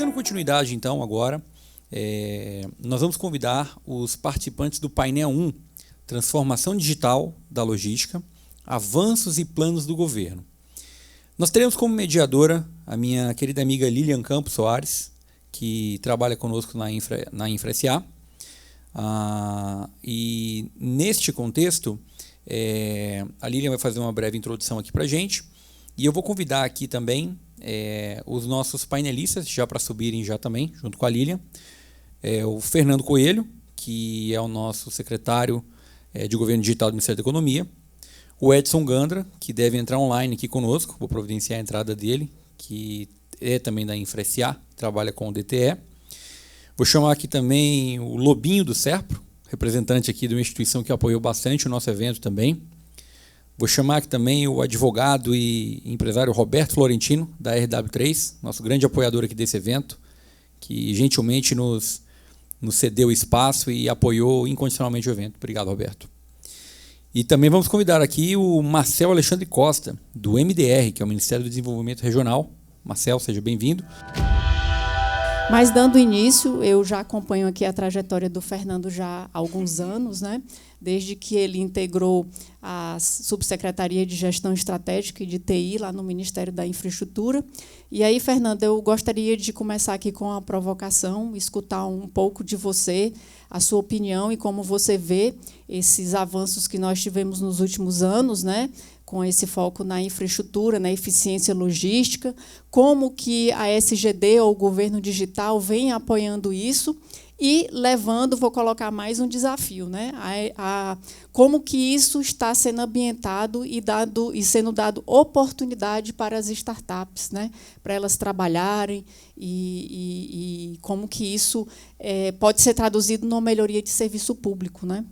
dando continuidade, então, agora, nós vamos convidar os participantes do painel 1, Transformação Digital da Logística, Avanços e Planos do Governo. Nós teremos como mediadora a minha querida amiga Lilian Campos Soares, que trabalha conosco na Infra SA. E neste contexto, a Lilian vai fazer uma breve introdução aqui para a gente. E eu vou convidar aqui também os nossos painelistas, já para subirem já também, junto com a Lilian. O Fernando Coelho, que é o nosso secretário de Governo Digital do Ministério da Economia. O Edson Gandra, que deve entrar online aqui conosco, vou providenciar a entrada dele, que é também da Infra SA, trabalha com o DTE. Vou chamar aqui também o Lobinho do Serpro, representante aqui de uma instituição que apoiou bastante o nosso evento também. Vou chamar aqui também o advogado e empresário Roberto Florentino, da RW3, nosso grande apoiador aqui desse evento, que gentilmente nos cedeu espaço e apoiou incondicionalmente o evento. Obrigado, Roberto. E também vamos convidar aqui o Marcel Alexandre Costa, do MDR, que é o Ministério do Desenvolvimento Regional. Marcel, seja bem-vindo. Mas, dando início, eu já acompanho aqui a trajetória do Fernando já há alguns anos, né? Desde que ele integrou a Subsecretaria de Gestão Estratégica e de TI lá no Ministério da Infraestrutura. E aí, Fernando, eu gostaria de começar aqui com a provocação, escutar um pouco de você, a sua opinião e como você vê esses avanços que nós tivemos nos últimos anos, né? Com esse foco na infraestrutura, na eficiência logística, como que a SGD ou o governo digital vem apoiando isso e levando, vou colocar mais um desafio, né? Como que isso está sendo ambientado e sendo dado oportunidade para as startups, né? Para elas trabalharem e como que isso pode ser traduzido numa melhoria de serviço público, né?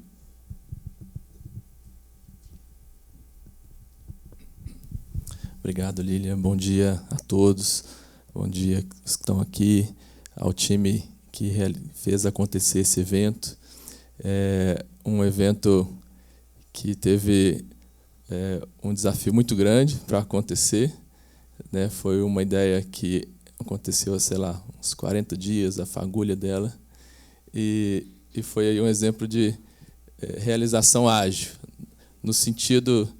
Obrigado, Lilian. Bom dia a todos. Bom dia aos que estão aqui, ao time que fez acontecer esse evento. É um evento que teve um desafio muito grande para acontecer, né? Foi uma ideia que aconteceu, sei lá, uns 40 dias, a fagulha dela, e foi aí um exemplo de realização ágil, no sentido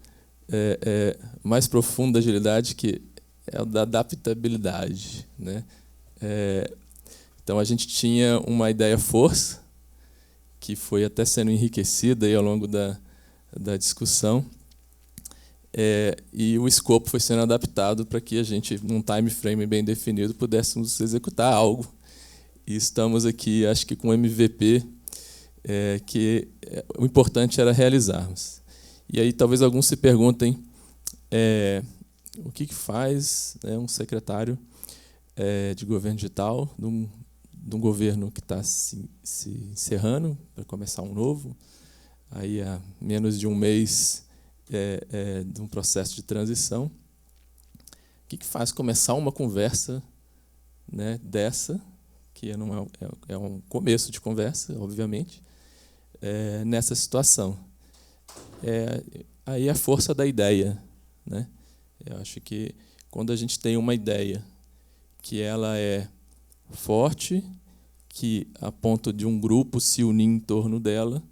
mais profundo da agilidade, que é o da adaptabilidade, né? Então, a gente tinha uma ideia força, que foi até sendo enriquecida aí ao longo da discussão, e o escopo foi sendo adaptado para que a gente, num time frame bem definido, pudéssemos executar algo. E estamos aqui, acho que com o MVP, que o importante era realizarmos. E aí talvez alguns se perguntem o que faz, né, um secretário de governo digital de um governo que está se encerrando para começar um novo, aí há menos de um mês de um processo de transição. O que faz começar uma conversa, né, dessa, que não é um começo de conversa, obviamente, nessa situação? Aí a força da ideia, né? Eu acho que quando a gente tem uma ideia que ela é forte, que a ponto de um grupo se unir em torno dela,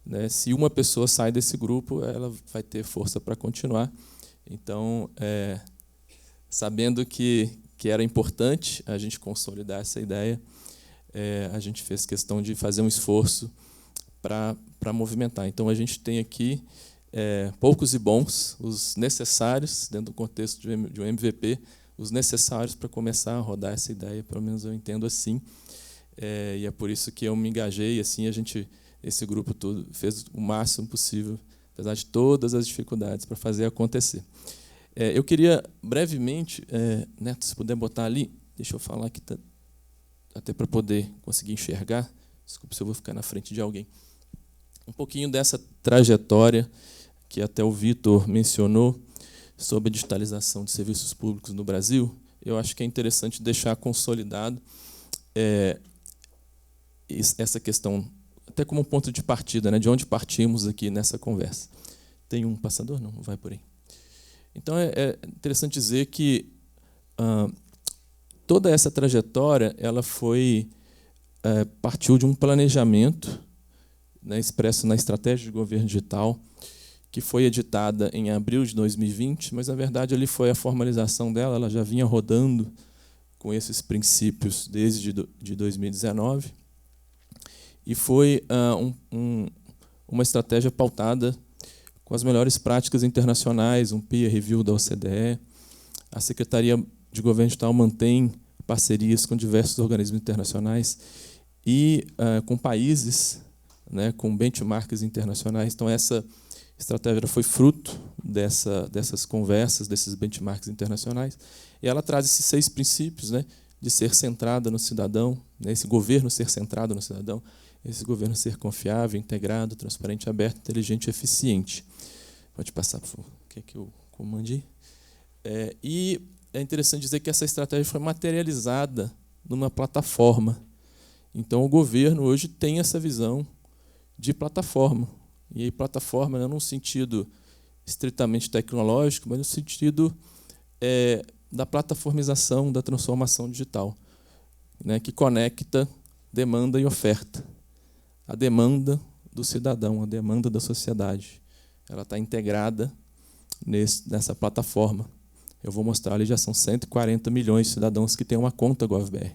né? Se uma pessoa sai desse grupo, ela vai ter força para continuar. Então, sabendo que era importante a gente consolidar essa ideia, a gente fez questão de fazer um esforço para movimentar. Então, a gente tem aqui poucos e bons, os necessários, dentro do contexto de um MVP, os necessários para começar a rodar essa ideia, pelo menos eu entendo assim. E é por isso que eu me engajei, assim, esse grupo todo fez o máximo possível, apesar de todas as dificuldades, para fazer acontecer. Eu queria, brevemente, Neto, se puder botar ali, deixa eu falar aqui, até para poder conseguir enxergar, desculpa se eu vou ficar na frente de alguém, um pouquinho dessa trajetória que até o Vitor mencionou sobre a digitalização de serviços públicos no Brasil. Eu acho que é interessante deixar consolidado essa questão, até como um ponto de partida, né, de onde partimos aqui nessa conversa. Tem um passador? Não, vai por aí. Então, é interessante dizer que toda essa trajetória ela partiu de um planejamento, né, expresso na Estratégia de Governo Digital, que foi editada em abril de 2020, mas, na verdade, ali foi a formalização dela, ela já vinha rodando com esses princípios desde de 2019, e foi uma estratégia pautada com as melhores práticas internacionais, um peer review da OCDE. A Secretaria de Governo Digital mantém parcerias com diversos organismos internacionais e com países, né, com benchmarks internacionais. Então, essa estratégia foi fruto dessas conversas, desses benchmarks internacionais, e ela traz esses 6 princípios, né, de ser centrada no cidadão, né, esse governo ser centrado no cidadão, esse governo ser confiável, integrado, transparente, aberto, inteligente e eficiente. Pode passar, por favor. Quer que eu comande? E é interessante dizer que essa estratégia foi materializada numa plataforma. Então, o governo hoje tem essa visão de plataforma. E aí, plataforma não num sentido estritamente tecnológico, mas no sentido da plataformização, da transformação digital, né, que conecta demanda e oferta. A demanda do cidadão, a demanda da sociedade, ela está integrada nessa plataforma. Eu vou mostrar ali, já são 140 milhões de cidadãos que têm uma conta GovBR.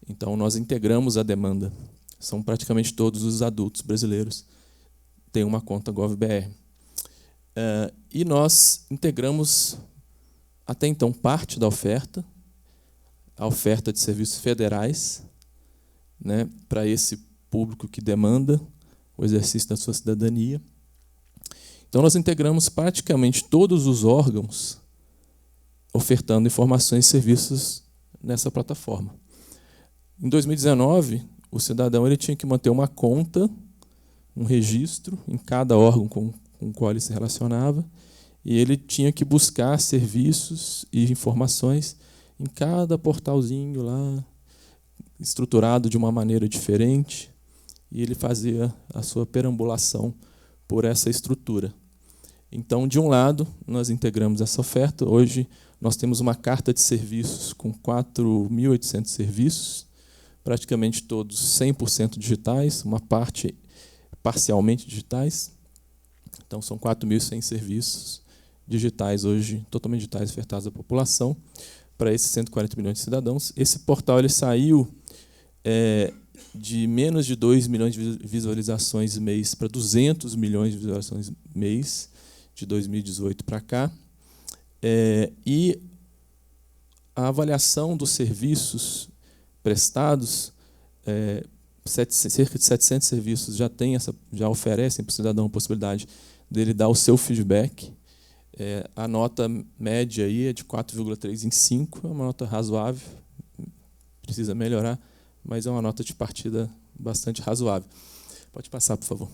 Então, nós integramos a demanda. São praticamente todos os adultos brasileiros que têm uma conta GovBR. E nós integramos, até então, parte da oferta, a oferta de serviços federais, né, para esse público que demanda o exercício da sua cidadania. Então, nós integramos praticamente todos os órgãos ofertando informações e serviços nessa plataforma. Em 2019, o cidadão ele tinha que manter uma conta, um registro em cada órgão com o qual ele se relacionava, e ele tinha que buscar serviços e informações em cada portalzinho lá, estruturado de uma maneira diferente, e ele fazia a sua perambulação por essa estrutura. Então, de um lado, nós integramos essa oferta. Hoje, nós temos uma carta de serviços com 4.800 serviços, praticamente todos 100% digitais, uma parte parcialmente digitais. Então, são 4.100 serviços digitais hoje, totalmente digitais, ofertados à população, para esses 140 milhões de cidadãos. Esse portal ele saiu de menos de 2 milhões de visualizações mês para 200 milhões de visualizações mês, de 2018 para cá. E a avaliação dos serviços prestados, cerca de 700 serviços já oferecem para o cidadão a possibilidade dele dar o seu feedback. A nota média aí é de 4,3 em 5, é uma nota razoável, precisa melhorar, mas é uma nota de partida bastante razoável. Pode passar, por favor.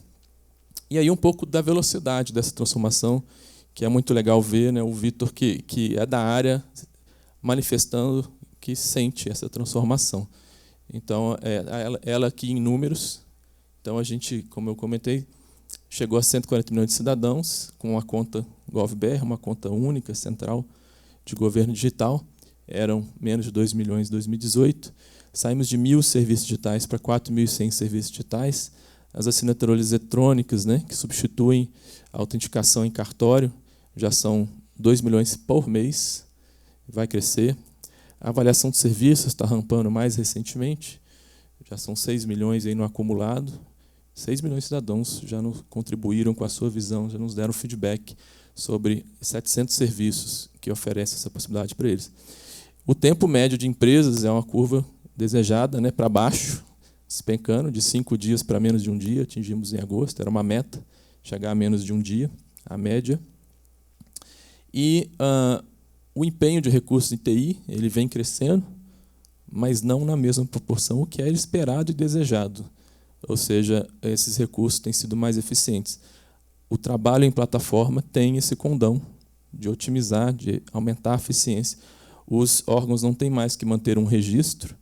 E aí um pouco da velocidade dessa transformação, que é muito legal ver, né, o Vitor, que é da área, manifestando que sente essa transformação. Então, ela aqui em números, então a gente, como eu comentei, chegou a 140 milhões de cidadãos com uma conta GovBR, uma conta única, central, de governo digital. Eram menos de 2 milhões em 2018. Saímos de 1.000 serviços digitais para 4.100 serviços digitais. As assinaturas eletrônicas, né, que substituem a autenticação em cartório, já são 2 milhões por mês, vai crescer. A avaliação de serviços está rampando mais recentemente, já são 6 milhões aí no acumulado. 6 milhões de cidadãos já nos contribuíram com a sua visão, já nos deram feedback sobre 700 serviços que oferecem essa possibilidade para eles. O tempo médio de empresas é uma curva desejada, né, para baixo, despencando, de 5 dias para menos de um dia, atingimos em agosto, era uma meta, chegar a menos de um dia, a média. E o empenho de recursos em TI ele vem crescendo, mas não na mesma proporção, o que é esperado e desejado. Ou seja, esses recursos têm sido mais eficientes. O trabalho em plataforma tem esse condão de otimizar, de aumentar a eficiência. Os órgãos não têm mais que manter um registro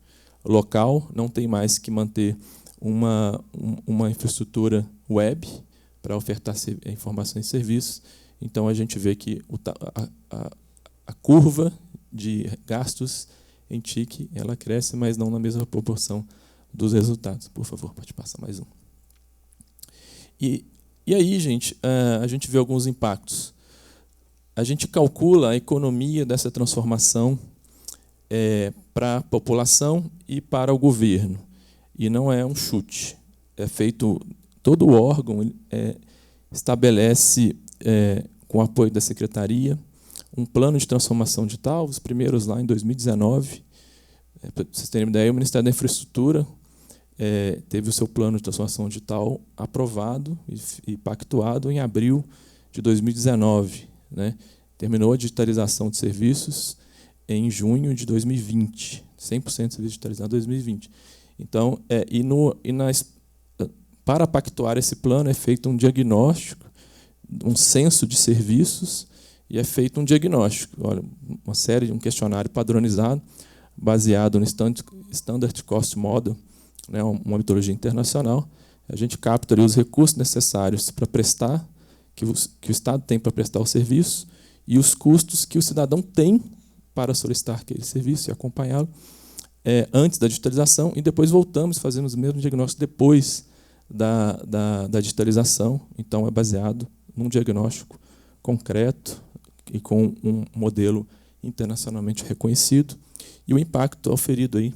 local, não tem mais que manter uma infraestrutura web para ofertar informações e serviços. Então, a gente vê que a curva de gastos em TIC, ela cresce, mas não na mesma proporção dos resultados. Por favor, pode passar mais um. E aí, gente, a gente vê alguns impactos. A gente calcula a economia dessa transformação para a população e para o governo. E não é um chute. É feito, todo o órgão estabelece, com o apoio da Secretaria, um plano de transformação digital, os primeiros lá em 2019. Para vocês terem uma ideia, o Ministério da Infraestrutura teve o seu plano de transformação digital aprovado e pactuado em abril de 2019. Né? Terminou a digitalização de serviços em junho de 2020, 100% digitalizado em 2020. Então, para pactuar esse plano, é feito um diagnóstico, um censo de serviços, e é feito um diagnóstico. Olha, um questionário padronizado, baseado no Standard Cost Model, né, uma metodologia internacional. A gente capta ali os recursos necessários para prestar, que o Estado tem para prestar o serviço, e os custos que o cidadão tem para solicitar aquele serviço e acompanhá-lo antes da digitalização, e depois voltamos, fazemos o mesmo diagnóstico depois da digitalização. Então, é baseado num diagnóstico concreto e com um modelo internacionalmente reconhecido. E o impacto aferido aí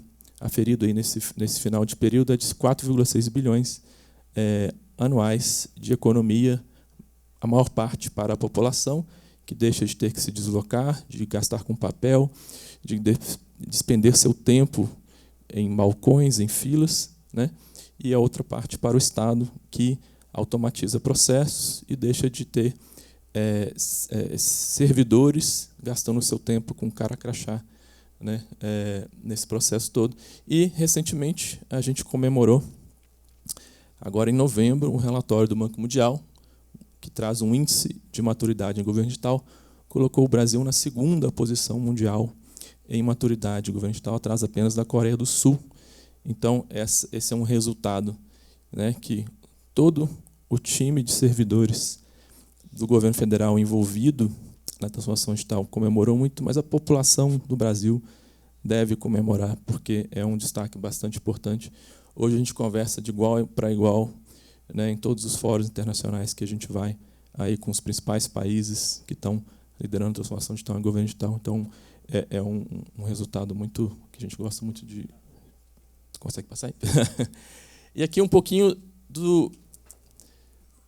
nesse final de período é de 4,6 bilhões anuais de economia, a maior parte para a população, que deixa de ter que se deslocar, de gastar com papel, de despender seu tempo em balcões, em filas, né? E a outra parte para o Estado, que automatiza processos e deixa de ter servidores gastando seu tempo com cara crachá, né? Nesse processo todo. E, recentemente, a gente comemorou, agora em novembro, um relatório do Banco Mundial, que traz um índice de maturidade em governo digital, colocou o Brasil na 2ª posição mundial em maturidade em governo digital, atrás apenas da Coreia do Sul. Então, esse é um resultado, né, que todo o time de servidores do governo federal envolvido na transformação digital comemorou muito, mas a população do Brasil deve comemorar, porque é um destaque bastante importante. Hoje a gente conversa de igual para igual, né, em todos os fóruns internacionais que a gente vai, aí com os principais países que estão liderando a transformação digital em governo digital. Então, é um resultado muito que a gente gosta muito de... Consegue passar aí? E aqui um pouquinho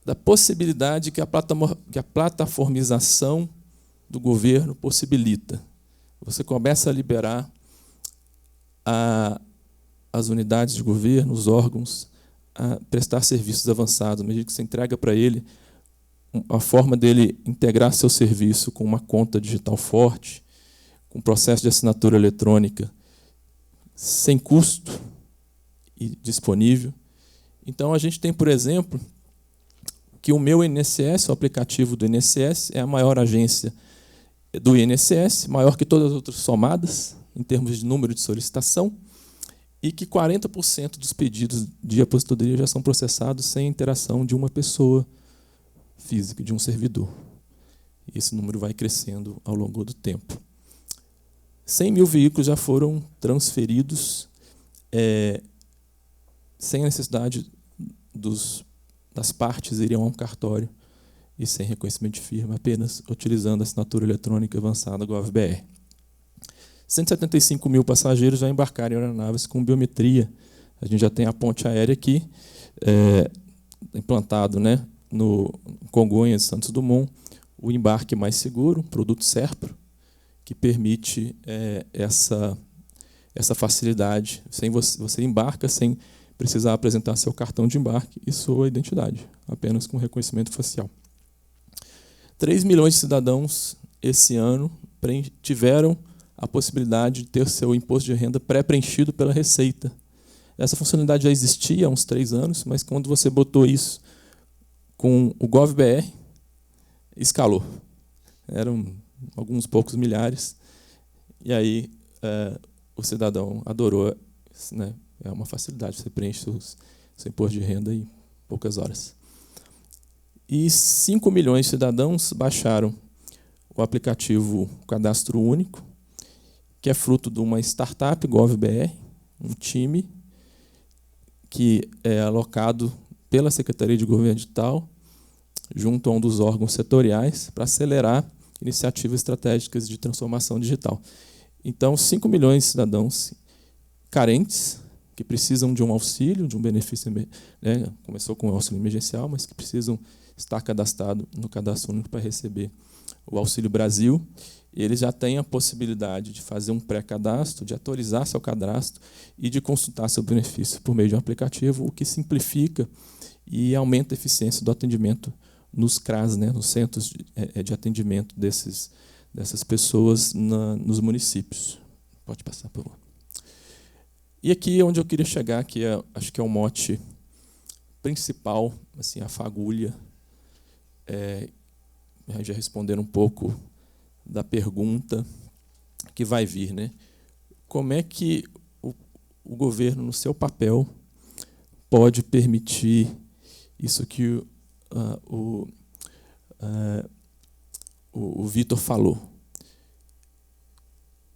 da possibilidade que a plataformização do governo possibilita. Você começa a liberar as unidades de governo, os órgãos, a prestar serviços avançados, à medida que você entrega para ele a forma dele integrar seu serviço com uma conta digital forte, com processo de assinatura eletrônica sem custo e disponível. Então, a gente tem, por exemplo, que o meu INSS, o aplicativo do INSS, é a maior agência do INSS, maior que todas as outras somadas, em termos de número de solicitação, e que 40% dos pedidos de aposentadoria já são processados sem interação de uma pessoa física, de um servidor. E esse número vai crescendo ao longo do tempo. 100 mil veículos já foram transferidos sem a necessidade das partes irem a um cartório e sem reconhecimento de firma, apenas utilizando a assinatura eletrônica avançada GovBR. 175 mil passageiros já embarcaram em aeronaves com biometria. A gente já tem a ponte aérea aqui, implantado, né, no Congonhas, Santos Dumont, o embarque mais seguro, produto Serpro, que permite essa facilidade. Você embarca sem precisar apresentar seu cartão de embarque e sua identidade, apenas com reconhecimento facial. 3 milhões de cidadãos, esse ano, tiveram a possibilidade de ter seu imposto de renda pré-preenchido pela Receita. Essa funcionalidade já existia há uns 3 anos, mas quando você botou isso com o GovBR, escalou. Eram alguns poucos milhares, e aí o cidadão adorou, né? É uma facilidade, você preenche seu imposto de renda em poucas horas. E 5 milhões de cidadãos baixaram o aplicativo Cadastro Único, que é fruto de uma startup, GovBR, um time que é alocado pela Secretaria de Governo Digital, junto a um dos órgãos setoriais, para acelerar iniciativas estratégicas de transformação digital. Então, 5 milhões de cidadãos carentes, que precisam de um auxílio, de um benefício, né, começou com o auxílio emergencial, mas que precisam estar cadastrados no Cadastro Único para receber o Auxílio Brasil. Eles já têm a possibilidade de fazer um pré-cadastro, de atualizar seu cadastro e de consultar seu benefício por meio de um aplicativo, o que simplifica e aumenta a eficiência do atendimento nos CRAS, né, nos centros de atendimento dessas pessoas nos municípios. Pode passar, por favor. E aqui é onde eu queria chegar, que acho que é o mote principal, assim, a fagulha, já respondendo um pouco da pergunta que vai vir, né? Como é que o governo, no seu papel, pode permitir isso que o Vitor falou?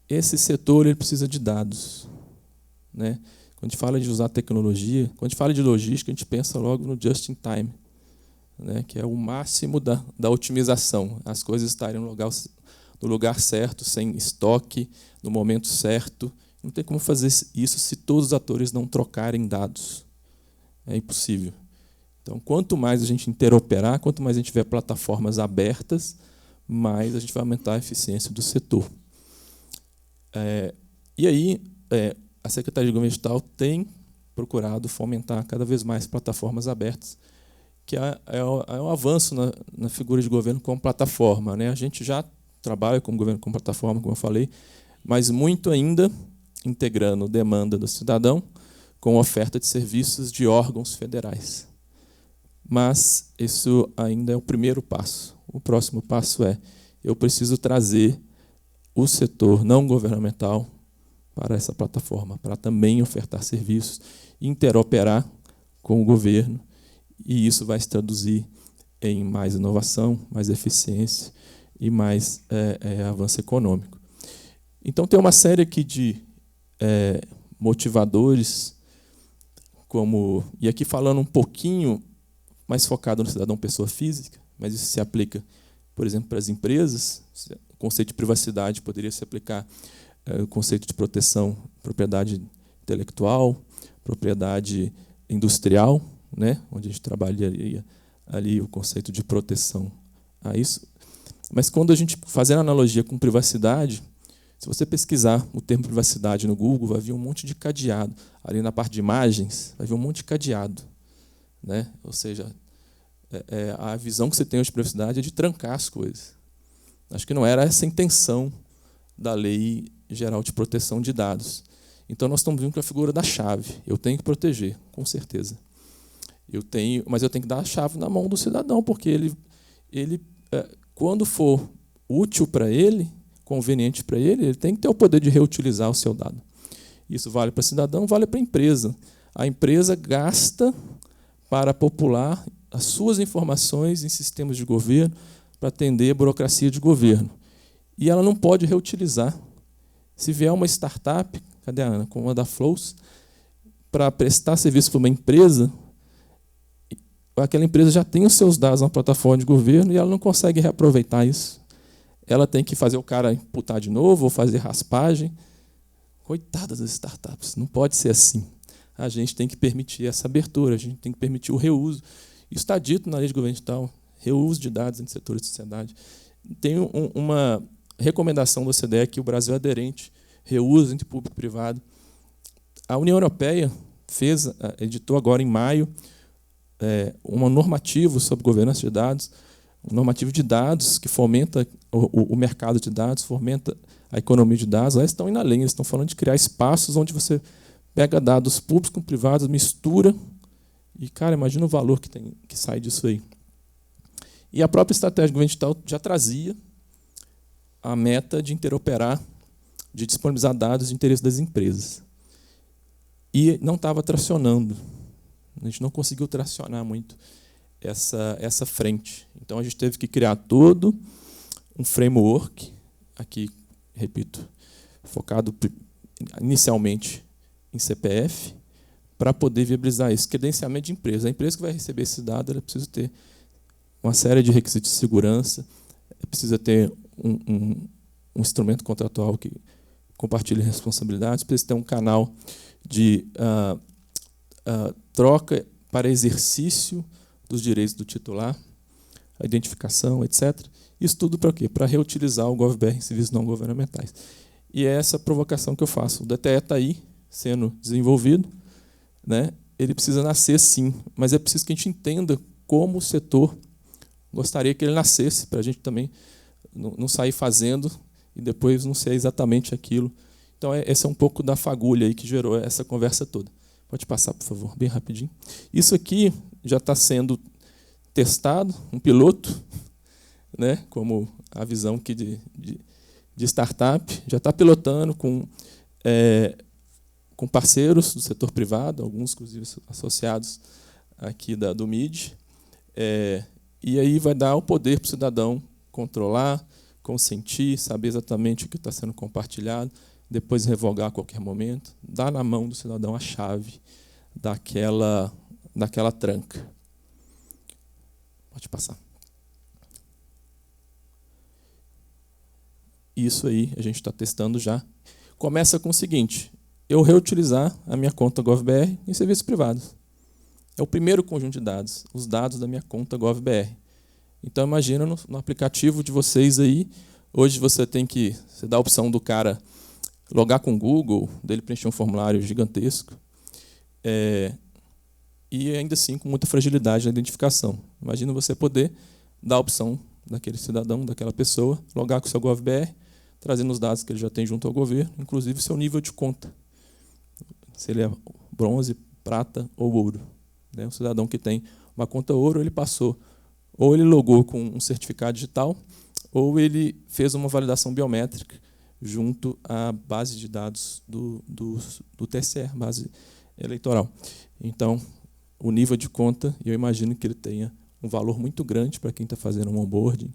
Esse setor ele precisa de dados, né? Quando a gente fala de usar tecnologia, quando a gente fala de logística, a gente pensa logo no just in time, né? Que é o máximo da otimização, as coisas estarem no lugar certo, sem estoque, no momento certo. Não tem como fazer isso se todos os atores não trocarem dados. É impossível. Então, quanto mais a gente interoperar, quanto mais a gente tiver plataformas abertas, mais a gente vai aumentar a eficiência do setor. E aí, a Secretaria de Governo Digital tem procurado fomentar cada vez mais plataformas abertas, que é um avanço na figura de governo como plataforma, né? A gente já trabalha como governo como plataforma, como eu falei, mas muito ainda integrando demanda do cidadão com oferta de serviços de órgãos federais. Mas isso ainda é o primeiro passo. O próximo passo eu preciso trazer o setor não governamental para essa plataforma, para também ofertar serviços, interoperar com o governo, e isso vai se traduzir em mais inovação, mais eficiência e mais avanço econômico. Então, tem uma série aqui de motivadores, e aqui falando um pouquinho mais focado no cidadão pessoa física, mas isso se aplica, por exemplo, para as empresas. O conceito de privacidade poderia se aplicar o conceito de proteção, propriedade intelectual, propriedade industrial, né, onde a gente trabalharia ali o conceito de proteção a isso. Mas quando a gente fazendo analogia com privacidade, se você pesquisar o termo privacidade no Google, vai vir um monte de cadeado. Ali na parte de imagens, vai vir um monte de cadeado, né? Ou seja, a visão que você tem hoje de privacidade é de trancar as coisas. Acho que não era essa a intenção da Lei Geral de Proteção de Dados. Então, nós estamos vindo com a figura da chave. Eu tenho que proteger, com certeza. Mas eu tenho que dar a chave na mão do cidadão, porque ele quando for útil para ele, conveniente para ele tem que ter o poder de reutilizar o seu dado. Isso vale para o cidadão, vale para a empresa. A empresa gasta para popular as suas informações em sistemas de governo para atender a burocracia de governo. E ela não pode reutilizar. Se vier uma startup, cadê a Ana, como a da Flows, para prestar serviço para uma empresa, aquela empresa já tem os seus dados na plataforma de governo e ela não consegue reaproveitar isso. Ela tem que fazer o cara imputar de novo ou fazer raspagem. Coitadas das startups, não pode ser assim. A gente tem que permitir essa abertura, a gente tem que permitir o reuso. Isso está dito na Lei de Governo Digital, reuso de dados entre setores de sociedade. Tem uma recomendação do OCDE que o Brasil é aderente, reuso entre público e privado. A União Europeia editou agora em maio um normativo sobre governança de dados, um normativo de dados que fomenta o mercado de dados, fomenta a economia de dados. Lá estão indo além, eles estão falando de criar espaços onde você pega dados públicos com privados, mistura, e, cara, imagina o valor que sai disso aí. E a própria estratégia do governo digital já trazia a meta de interoperar, de disponibilizar dados de interesse das empresas. E não estava tracionando. A gente não conseguiu tracionar muito essa frente. Então, a gente teve que criar todo um framework, aqui, repito, focado inicialmente em CPF, para poder viabilizar isso. Credenciamento de empresa. A empresa que vai receber esse dado, ela precisa ter uma série de requisitos de segurança, precisa ter um instrumento contratual que compartilhe responsabilidades, precisa ter um canal de troca para exercício dos direitos do titular, a identificação, etc. Isso tudo para quê? Para reutilizar o GovBR em serviços não governamentais. E é essa provocação que eu faço. O DTE está aí, sendo desenvolvido, né? Ele precisa nascer, sim, mas é preciso que a gente entenda como o setor gostaria que ele nascesse, para a gente também não sair fazendo e depois não ser exatamente aquilo. Então, esse é um pouco da fagulha aí que gerou essa conversa toda. Pode passar, por favor, bem rapidinho. Isso aqui já está sendo testado, um piloto, né, como a visão aqui de startup, já está pilotando com parceiros do setor privado, alguns, inclusive, associados aqui do MID, e aí vai dar o poder para o cidadão controlar, consentir, saber exatamente o que está sendo compartilhado, depois revogar a qualquer momento, dar na mão do cidadão a chave daquela tranca. Pode passar. Isso aí a gente está testando já. Começa com o seguinte: eu reutilizar a minha conta GovBR em serviços privados. É o primeiro conjunto de dados, os dados da minha conta GovBR. Então, imagina no aplicativo de vocês aí, hoje você dá a opção do cara logar com o Google, dele preencher um formulário gigantesco, e ainda assim com muita fragilidade na identificação. Imagina você poder dar a opção daquele cidadão, daquela pessoa, logar com o seu GovBR, trazendo os dados que ele já tem junto ao governo, inclusive o seu nível de conta, se ele é bronze, prata ou ouro. O cidadão que tem uma conta ouro, ele passou, ou ele logou com um certificado digital, ou ele fez uma validação biométrica junto à base de dados do TSE, base eleitoral. Então, o nível de conta, eu imagino que ele tenha um valor muito grande para quem está fazendo um onboarding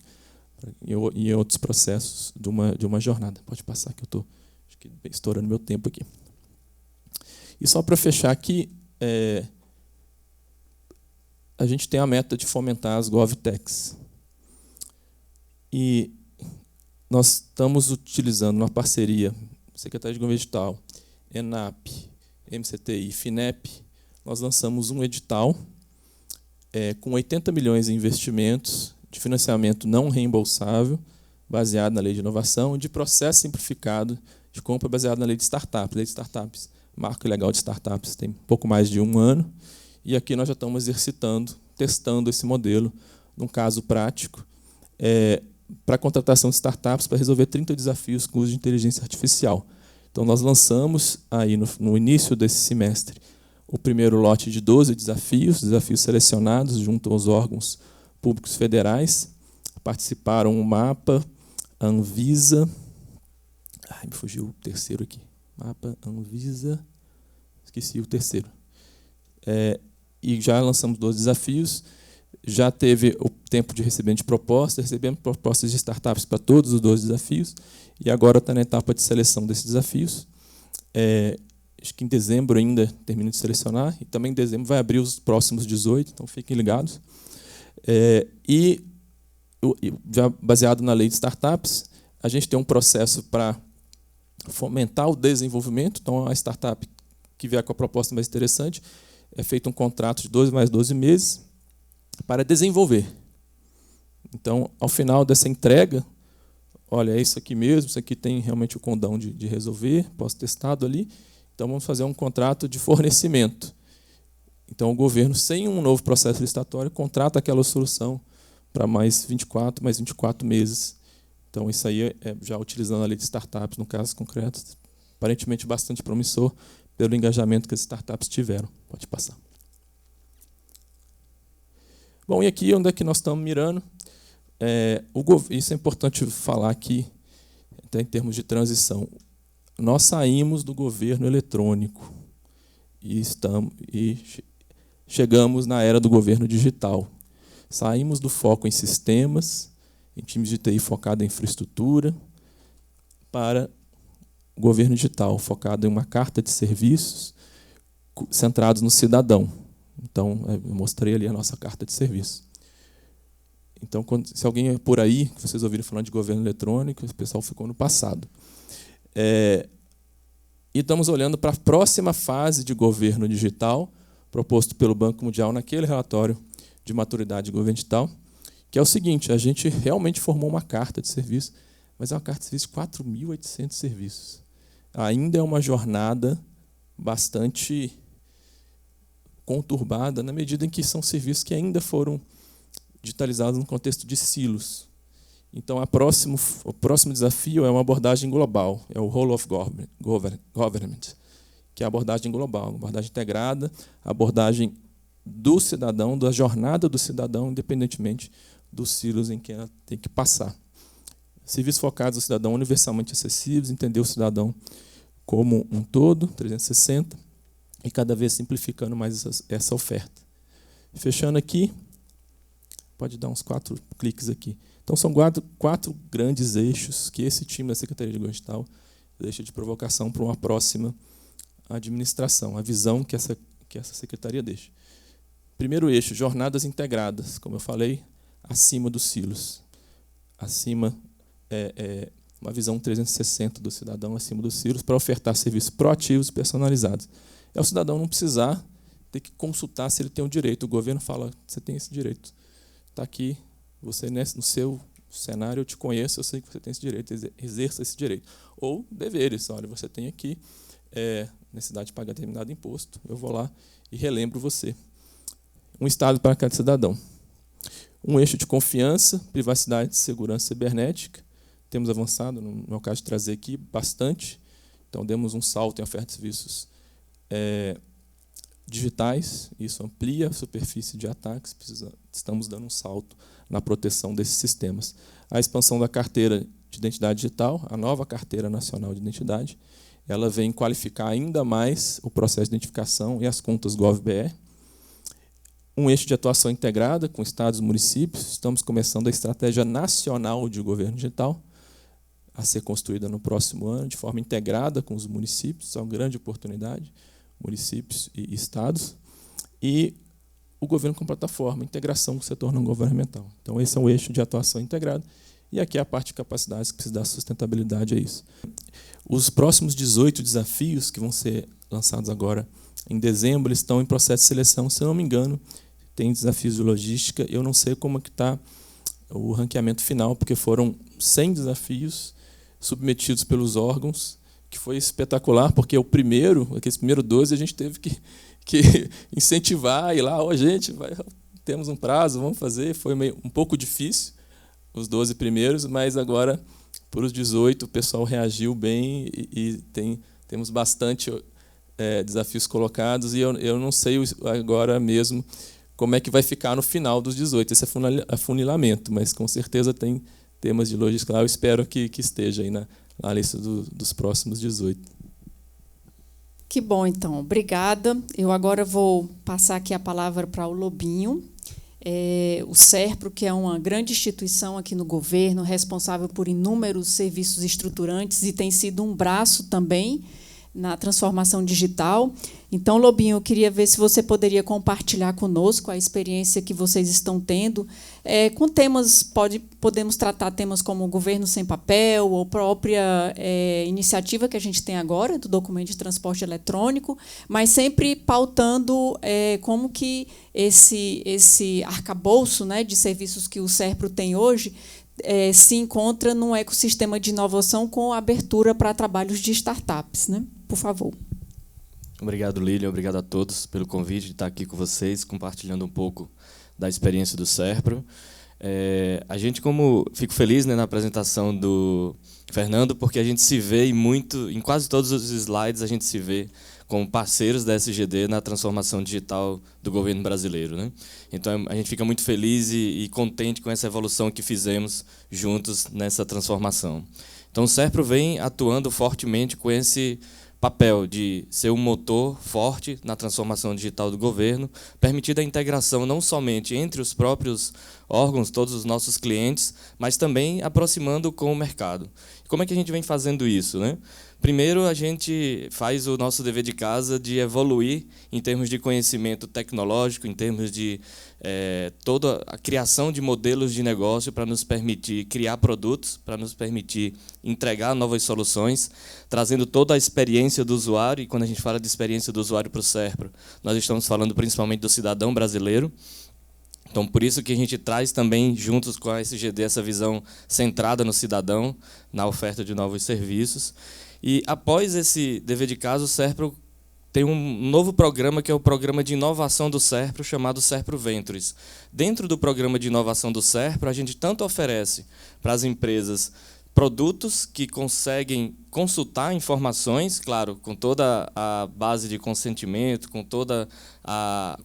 e outros processos de uma jornada. Pode passar, que eu estou estourando meu tempo aqui. E só para fechar aqui, a gente tem a meta de fomentar as GovTechs. E nós estamos utilizando uma parceria, Secretaria de Governo Digital, ENAP, MCTI, FINEP, nós lançamos um edital com 80 milhões em investimentos de financiamento não reembolsável, baseado na Lei de Inovação, e de processo simplificado de compra baseado na Lei de Startups. Lei de Startups, marco legal de startups, tem pouco mais de 1 ano, e aqui nós já estamos exercitando, testando esse modelo, num caso prático, para a contratação de startups para resolver 30 desafios com uso de inteligência artificial. Então, nós lançamos aí no início desse semestre o primeiro lote de 12 desafios selecionados junto aos órgãos públicos federais. Participaram o MAPA, a Anvisa, me fugiu o terceiro aqui, MAPA, Anvisa, esqueci o terceiro. E já lançamos 12 desafios, já teve o tempo de recebimento de propostas, recebemos propostas de startups para todos os 12 desafios, e agora está na etapa de seleção desses desafios. Acho que em dezembro ainda termina de selecionar, e também em dezembro vai abrir os próximos 18, então fiquem ligados. E já baseado na lei de startups, a gente tem um processo para fomentar o desenvolvimento. Então, a startup que vier com a proposta mais interessante, é feito um contrato de 12 mais 12 meses para desenvolver. Então, ao final dessa entrega, olha, é isso aqui mesmo, isso aqui tem realmente o condão de resolver, pós-testado ali, então vamos fazer um contrato de fornecimento. Então, o governo, sem um novo processo licitatório, contrata aquela solução para mais 24 meses. Então, isso aí já utilizando a lei de startups, no caso concreto, aparentemente bastante promissor pelo engajamento que as startups tiveram. Pode passar. Bom, e aqui onde é que nós estamos mirando? Isso é importante falar aqui, até em termos de transição. Nós saímos do governo eletrônico e chegamos na era do governo digital. Saímos do foco em sistemas, em times de TI focado em infraestrutura, para governo digital focado em uma carta de serviços centrados no cidadão. Então, eu mostrei ali a nossa carta de serviço. Então, se alguém é por aí, que vocês ouviram falando de governo eletrônico, o pessoal ficou no passado. E estamos olhando para a próxima fase de governo digital, proposto pelo Banco Mundial naquele relatório de maturidade de governo digital, que é o seguinte: a gente realmente formou uma carta de serviço, mas é uma carta de serviço de 4.800 serviços. Ainda é uma jornada bastante conturbada, na medida em que são serviços que ainda foram digitalizados no contexto de silos. Então, o próximo desafio é uma abordagem global, é o Whole of Government, que é a abordagem global, a abordagem integrada, a abordagem do cidadão, da jornada do cidadão, independentemente dos silos em que ela tem que passar. Serviços focados no cidadão, universalmente acessíveis, entender o cidadão como um todo, 360, e cada vez simplificando mais essa oferta. Fechando aqui, pode dar uns 4 cliques aqui. Então, são 4 grandes eixos que esse time da Secretaria de Governo Digital deixa de provocação para uma próxima administração, a visão que essa secretaria deixa. Primeiro eixo, jornadas integradas, como eu falei, acima dos silos. Acima, uma visão 360 do cidadão acima dos silos para ofertar serviços proativos e personalizados. É o cidadão não precisar ter que consultar se ele tem o direito. O governo fala, você tem esse direito. Está aqui, você no seu cenário, eu te conheço, eu sei que você tem esse direito, exerça esse direito. Ou deveres, olha, você tem aqui necessidade de pagar determinado imposto, eu vou lá e relembro você. Um Estado para cada cidadão. Um eixo de confiança, privacidade e segurança cibernética. Temos avançado, no meu caso de trazer aqui, bastante. Então, demos um salto em oferta de serviços digitais, isso amplia a superfície de ataques, estamos dando um salto na proteção desses sistemas. A expansão da carteira de identidade digital, a nova Carteira Nacional de Identidade, ela vem qualificar ainda mais o processo de identificação e as contas GovBR. Um eixo de atuação integrada com estados e municípios, estamos começando a Estratégia Nacional de Governo Digital, a ser construída no próximo ano, de forma integrada com os municípios, é uma grande oportunidade, municípios e estados, e o governo com plataforma, integração com o setor não governamental. Então, esse é um eixo de atuação integrada, e aqui é a parte de capacidades que precisa dar sustentabilidade a isso. Os próximos 18 desafios que vão ser lançados agora em dezembro, eles estão em processo de seleção, se eu não me engano, tem desafios de logística, eu não sei como é que está o ranqueamento final, porque foram 100 desafios submetidos pelos órgãos, que foi espetacular, porque aqueles primeiros 12, a gente teve que incentivar, ir lá, gente, temos um prazo, vamos fazer. Foi um pouco difícil, os 12 primeiros, mas agora, por os 18, o pessoal reagiu bem e temos bastante desafios colocados, e eu não sei agora mesmo como é que vai ficar no final dos 18. Esse é afunilamento, mas com certeza tem temas de logística lá, eu espero que esteja aí na lista dos próximos 18. Que bom, então. Obrigada. Eu agora vou passar aqui a palavra para o Lobinho. O SERPRO, que é uma grande instituição aqui no governo, responsável por inúmeros serviços estruturantes e tem sido um braço também na transformação digital. Então, Lobinho, eu queria ver se você poderia compartilhar conosco a experiência que vocês estão tendo com temas, podemos tratar temas como o governo sem papel, ou própria iniciativa que a gente tem agora, do documento de transporte eletrônico, mas sempre pautando como que esse arcabouço, né, de serviços que o SERPRO tem hoje se encontra num ecossistema de inovação com abertura para trabalhos de startups, né? Por favor. Obrigado, Lilian. Obrigado a todos pelo convite de estar aqui com vocês, compartilhando um pouco da experiência do SERPRO. A gente, fico feliz, né, na apresentação do Fernando, porque a gente se vê em quase todos os slides, a gente se vê como parceiros da SGD na transformação digital do governo brasileiro, né? Então, a gente fica muito feliz e contente com essa evolução que fizemos juntos nessa transformação. Então, o SERPRO vem atuando fortemente com esse papel de ser um motor forte na transformação digital do governo, permitindo a integração não somente entre os próprios órgãos, todos os nossos clientes, mas também aproximando com o mercado. Como é que a gente vem fazendo isso, né? Primeiro, a gente faz o nosso dever de casa de evoluir em termos de conhecimento tecnológico, em termos de toda a criação de modelos de negócio para nos permitir criar produtos, para nos permitir entregar novas soluções, trazendo toda a experiência do usuário. E quando a gente fala de experiência do usuário para o SERPRO, nós estamos falando principalmente do cidadão brasileiro. Então, por isso que a gente traz também, juntos com a SGD, essa visão centrada no cidadão, na oferta de novos serviços. E, após esse dever de casa, o SERPRO tem um novo programa, que é o programa de inovação do SERPRO, chamado SERPRO Ventures. Dentro do programa de inovação do SERPRO, a gente tanto oferece para as empresas produtos que conseguem consultar informações, claro, com toda a base de consentimento, com toda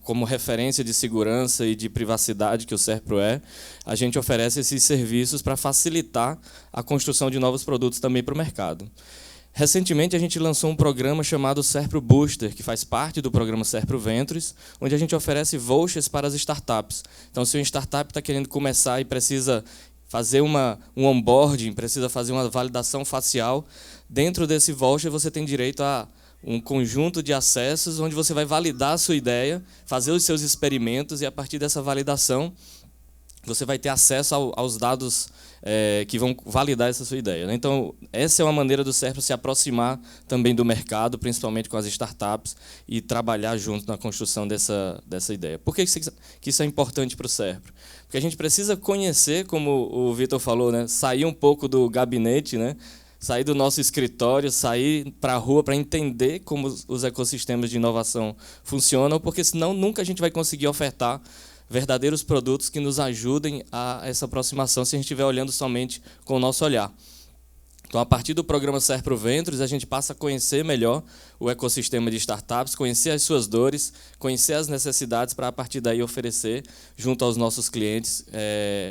como referência de segurança e de privacidade que o SERPRO é, a gente oferece esses serviços para facilitar a construção de novos produtos também para o mercado. Recentemente, a gente lançou um programa chamado SERPRO Booster, que faz parte do programa SERPRO Ventures, onde a gente oferece vouchers para as startups. Então, se uma startup está querendo começar e precisa fazer um onboarding, precisa fazer uma validação facial, dentro desse voucher você tem direito a um conjunto de acessos onde você vai validar a sua ideia, fazer os seus experimentos e, a partir dessa validação, você vai ter acesso aos dados que vão validar essa sua ideia. Então, essa é uma maneira do SERPRO se aproximar também do mercado, principalmente com as startups, e trabalhar junto na construção dessa ideia. Por que isso é importante para o SERPRO? Porque a gente precisa conhecer, como o Vitor falou, né, sair um pouco do gabinete, né, sair do nosso escritório, sair para a rua para entender como os ecossistemas de inovação funcionam, porque senão nunca a gente vai conseguir ofertar verdadeiros produtos que nos ajudem a essa aproximação se a gente estiver olhando somente com o nosso olhar. Então, a partir do programa SERPRO Ventures, a gente passa a conhecer melhor o ecossistema de startups, conhecer as suas dores, conhecer as necessidades para, a partir daí, oferecer, junto aos nossos clientes,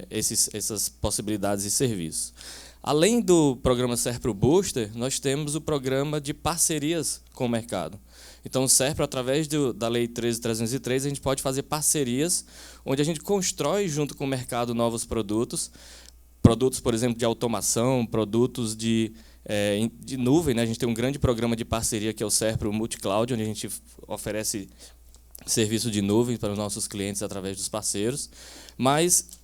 essas possibilidades e serviços. Além do programa SERPRO Booster, nós temos o programa de parcerias com o mercado. Então, o SERPRO, através da Lei 13.303, a gente pode fazer parcerias onde a gente constrói, junto com o mercado, novos produtos, por exemplo, de automação, produtos de nuvem, né? A gente tem um grande programa de parceria, que é o SERPRO Multicloud, onde a gente oferece serviço de nuvem para os nossos clientes através dos parceiros. Mas,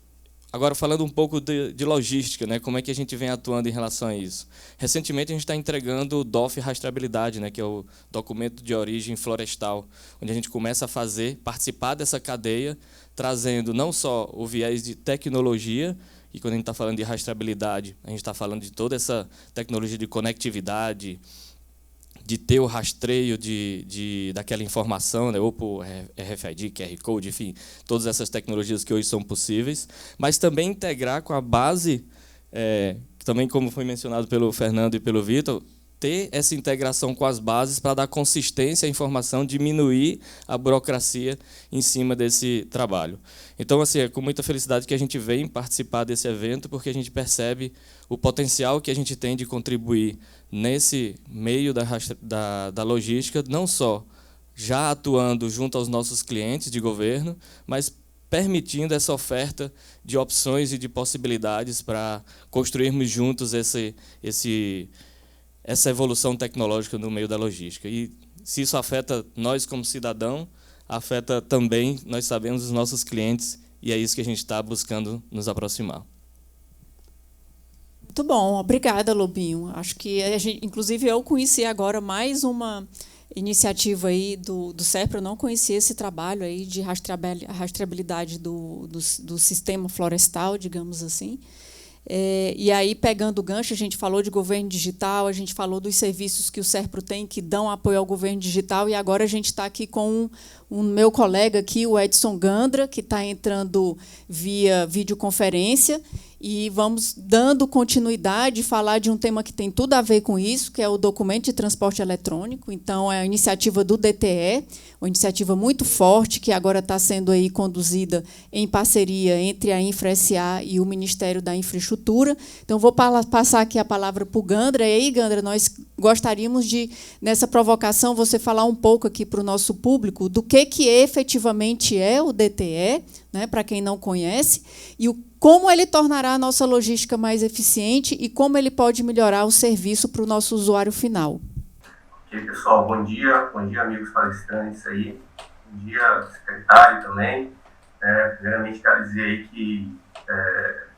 agora, falando um pouco de logística, né? Como é que a gente vem atuando em relação a isso? Recentemente, a gente está entregando o DOF Rastreabilidade, né? Que é o documento de origem florestal, onde a gente começa a participar dessa cadeia, trazendo não só o viés de tecnologia, e quando a gente está falando de rastreabilidade, a gente está falando de toda essa tecnologia de conectividade, de ter o rastreio daquela informação, né, ou por RFID, QR Code, enfim, todas essas tecnologias que hoje são possíveis, mas também integrar com a base, também como foi mencionado pelo Fernando e pelo Vitor, ter essa integração com as bases para dar consistência à informação, diminuir a burocracia em cima desse trabalho. Então, assim, é com muita felicidade que a gente vem participar desse evento, porque a gente percebe o potencial que a gente tem de contribuir nesse meio da logística, não só já atuando junto aos nossos clientes de governo, mas permitindo essa oferta de opções e de possibilidades para construirmos juntos essa evolução tecnológica no meio da logística. E se isso afeta nós como cidadão, afeta também, nós sabemos, os nossos clientes, e é isso que a gente está buscando nos aproximar. Muito bom, obrigada, Lobinho. Acho que, inclusive, eu conheci agora mais uma iniciativa aí do SERPRO. Eu não conhecia esse trabalho aí de rastreabilidade do sistema florestal, digamos assim. E aí, pegando o gancho, a gente falou de governo digital, a gente falou dos serviços que o SERPRO tem, que dão apoio ao governo digital, e agora a gente está aqui com o meu colega aqui, o Edson Gandra, que está entrando via videoconferência, e vamos dando continuidade, falar de um tema que tem tudo a ver com isso, que é o documento de transporte eletrônico. Então, é a iniciativa do DTE, uma iniciativa muito forte, que agora está sendo aí conduzida em parceria entre a InfraSA e o Ministério da Infraestrutura. Então, vou passar aqui a palavra para o Gandra. E aí, Gandra, nós gostaríamos de, nessa provocação, você falar um pouco aqui para o nosso público do que efetivamente é o DTE, né, para quem não conhece, e como ele tornará a nossa logística mais eficiente e como ele pode melhorar o serviço para o nosso usuário final. Ok, pessoal, bom dia, amigos palestrantes aí, bom dia, secretário também. Primeiramente, quero dizer aí que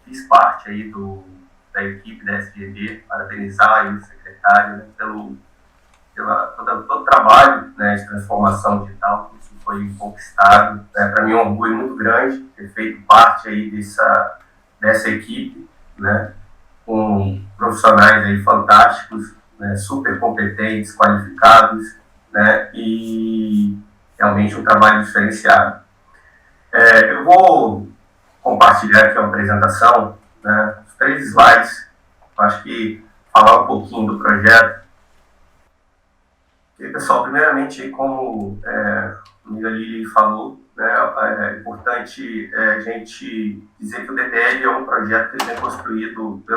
fiz parte aí da equipe da SGD, parabenizar aí o secretário, né, pelo todo o trabalho, né, de transformação digital que isso foi conquistado. Para mim é um orgulho muito grande ter feito parte aí dessa equipe, né, com profissionais aí fantásticos, né, super competentes, qualificados, né, e realmente um trabalho diferenciado. Eu vou compartilhar aqui a apresentação, né, os 3 slides, acho que falar um pouquinho do projeto. E, pessoal, primeiramente, como o Miguel Lili falou, né, é importante a gente dizer que o DTL é um projeto que vem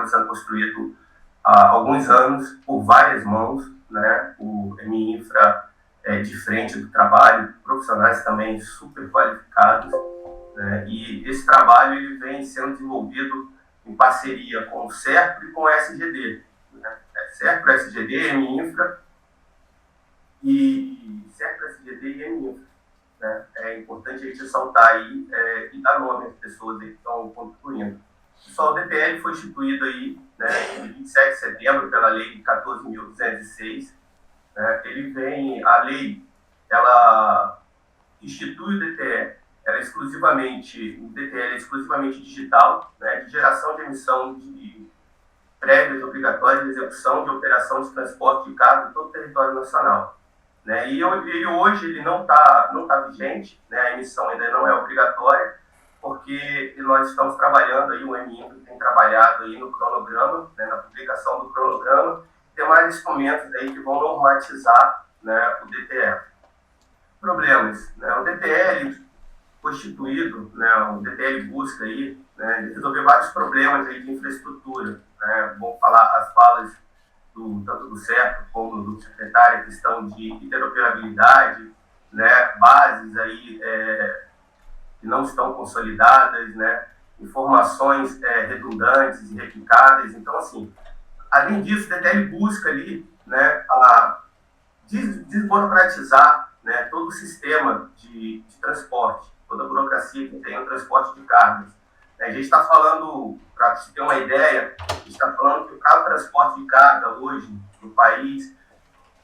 sendo construído há alguns anos por várias mãos, né, o MInfra de frente do trabalho, profissionais também super qualificados, né, e esse trabalho ele vem sendo desenvolvido em parceria com o SERPRO e com a SGD. Né, SERPRO, SGD, MInfra, e SERPRO, SGD e MInfra. Né? É importante a gente ressaltar aí e dar nome às pessoas aí que estão contribuindo. Pessoal, o DPL foi instituído aí, né, em 27 de setembro pela Lei 14.206. A lei, ela institui o DTE, o DTL é exclusivamente digital, né, de geração de emissão de prévias obrigatórias de execução de operação de transporte de carga em todo o território nacional. Né, e hoje ele não tá vigente, né, a emissão ainda não é obrigatória, porque nós estamos trabalhando aí, o MInfra tem trabalhado aí no cronograma, né, na publicação do cronograma, demais instrumentos aí que vão normatizar, né, o DTL. Problemas, né, o DTL constituído, né, o DTL busca aí, né, resolver vários problemas aí de infraestrutura, né, vamos falar as falas tanto do SERPRO como do secretário, a questão de interoperabilidade, né, bases aí que não estão consolidadas, né, informações redundantes e replicadas. Então, assim, além disso, o DTL busca ali, né, desburocratizar, né, todo o sistema de transporte, toda a burocracia que tem no transporte de cargas. A gente está falando, para você ter uma ideia, a gente está falando que para o transporte de carga hoje no país,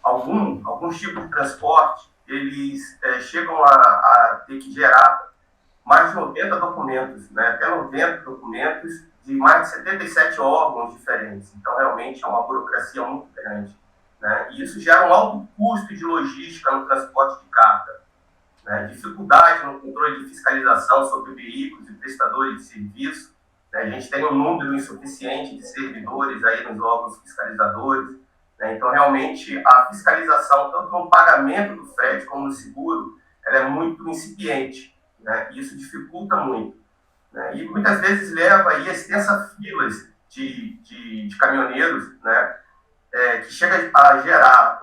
alguns tipos de transporte, eles chegam a ter que gerar mais de 90 documentos, né? Até 90 documentos de mais de 77 órgãos diferentes. Então, realmente, é uma burocracia muito grande. Né? E isso gera um alto custo de logística no transporte de carga. Né? Dificuldade no controle de fiscalização sobre veículos e prestadores de serviço. Né? A gente tem um número insuficiente de servidores aí nos órgãos fiscalizadores. Né? Então, realmente, a fiscalização, tanto no pagamento do frete como no seguro, ela é muito incipiente. Né? Isso dificulta muito. Né? E muitas vezes leva aí a extensas filas de caminhoneiros, né? Que chega a gerar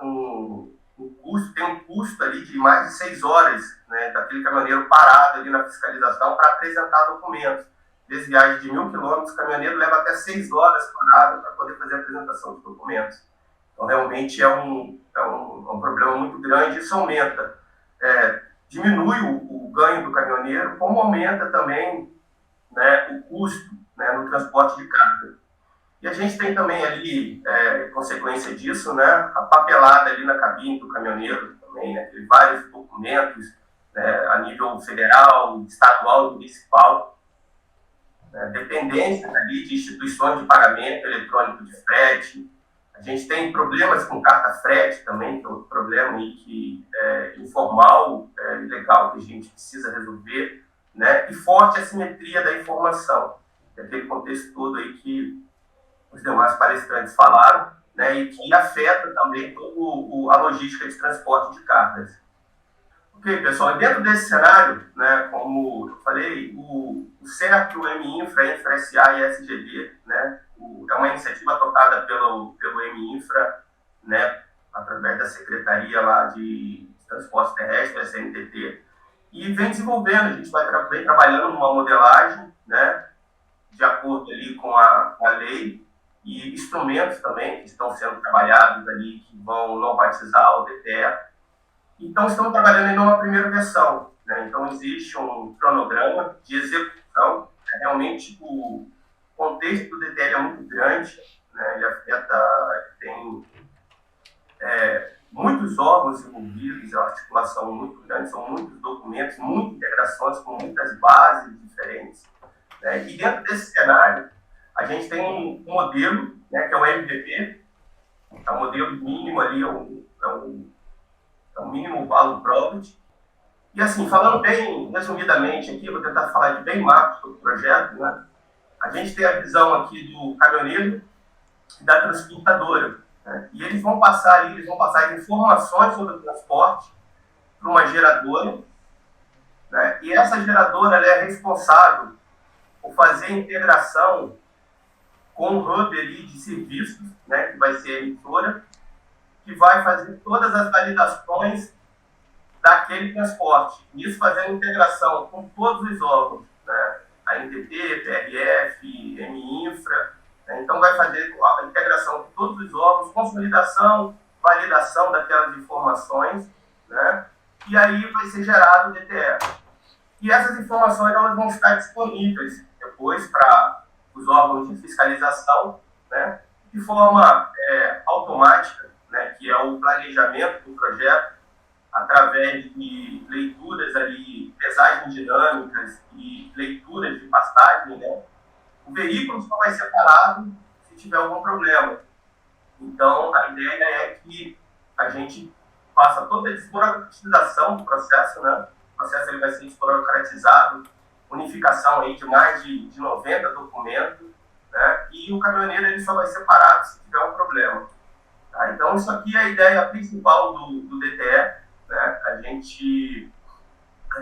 tem um custo ali de mais de 6 horas, né, daquele caminhoneiro parado ali na fiscalização para apresentar documentos. Desde viagem de 1.000 quilômetros, o caminhoneiro leva até 6 horas parado para poder fazer a apresentação de documentos. Então, realmente é um problema muito grande. Isso aumenta, diminui o ganho do caminhoneiro, como aumenta também, né, o custo, né, no transporte de carga. E a gente tem também ali, consequência disso, né, a papelada ali na cabine do caminhoneiro também, né, tem vários documentos, né, a nível federal, estadual e municipal, né, dependência ali de instituições de pagamento eletrônico de frete. A gente tem problemas com carta frete também, que é outro problema aí que informal, legal, que a gente precisa resolver, né, e forte assimetria da informação, que é aquele contexto todo aí que os demais palestrantes falaram, né, e que afeta também a logística de transporte de cargas. Ok, pessoal, e dentro desse cenário, né, como eu falei, o SERPRO, o MInfra, a InfraSA e a SGD, né, é uma iniciativa tocada pelo MInfra, né, através da Secretaria lá de Transporte Terrestre, a SNTT, e vem desenvolvendo, a gente vem trabalhando numa modelagem, né, acordo ali com a lei, e instrumentos também que estão sendo trabalhados ali, que vão normatizar o DTE. Então, estamos trabalhando ainda uma primeira versão, né? Então, existe um cronograma de execução. Realmente, o contexto do DTE é muito grande, né? Ele afeta, tem muitos órgãos envolvidos, é uma articulação muito grande, são muitos documentos, muitas integrações com muitas bases diferentes, né? E dentro desse cenário, a gente tem um modelo, né, que é o MVP, é um modelo mínimo ali, é um mínimo value product. E assim, falando bem resumidamente aqui, vou tentar falar de bem macro sobre o projeto, né? A gente tem a visão aqui do caminhoneiro e da transportadora, né? E eles vão passar informações sobre o transporte para uma geradora, né? E essa geradora ela é responsável por fazer a integração com o hub ali de serviços, né, que vai ser a emissora, que vai fazer todas as validações daquele transporte. Isso fazendo integração com todos os órgãos, né, a NTT, PRF, MInfra, né, então vai fazer a integração com todos os órgãos, consolidação, validação daquelas informações, né, e aí vai ser gerado o DTE. E essas informações elas vão estar disponíveis depois para os órgãos de fiscalização, né, de forma automática, né, que é o planejamento do projeto, através de leituras ali, pesagens dinâmicas e leituras de pastagem, né. O veículo só vai ser parado se tiver algum problema. Então, a ideia é que a gente faça toda a desburocratização do processo, né. O processo ele vai ser desburocratizado, unificação aí de mais de 90 documentos, né? E o caminhoneiro ele só vai ser parado se tiver um problema. Tá? Então, isso aqui é a ideia principal do DTE, né? A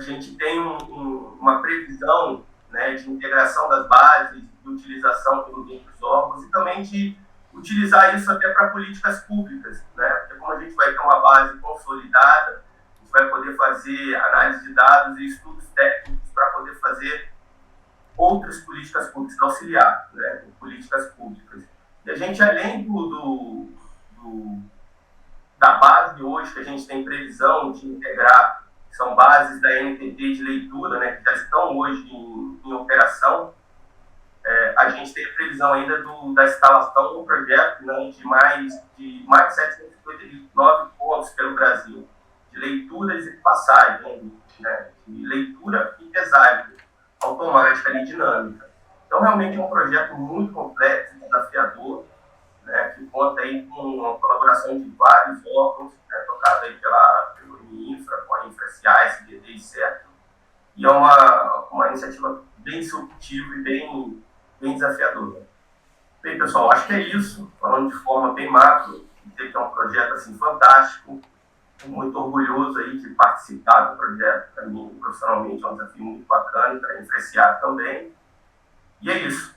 gente tem uma previsão, né, de integração das bases, de utilização pelos outros órgãos e também de utilizar isso até para políticas públicas, né? Porque como a gente vai ter uma base consolidada, a gente vai poder fazer análise de dados e estudos técnicos para poder fazer outras políticas públicas, auxiliar, né, políticas públicas. E a gente, além da base de hoje, que a gente tem previsão de integrar, que são bases da NTT de leitura, né, que já estão hoje em operação, a gente tem a previsão ainda da instalação do projeto, né, de mais de 759 pontos pelo Brasil, de leituras e passagem, né, de leitura e pesagem automática e dinâmica. Então, realmente é um projeto muito complexo, desafiador, né, que conta aí com a colaboração de vários órgãos, né, tocado aí pelo Infra, com a Infra SA, SBD e CERT. E é uma iniciativa bem disruptiva e bem desafiadora. Bem, pessoal, acho que é isso. Falando de forma bem macro, que é um projeto assim, fantástico. Muito orgulhoso aí de participar do projeto. Para mim, profissionalmente, é um desafio muito bacana, para a Infra SA também. E é isso.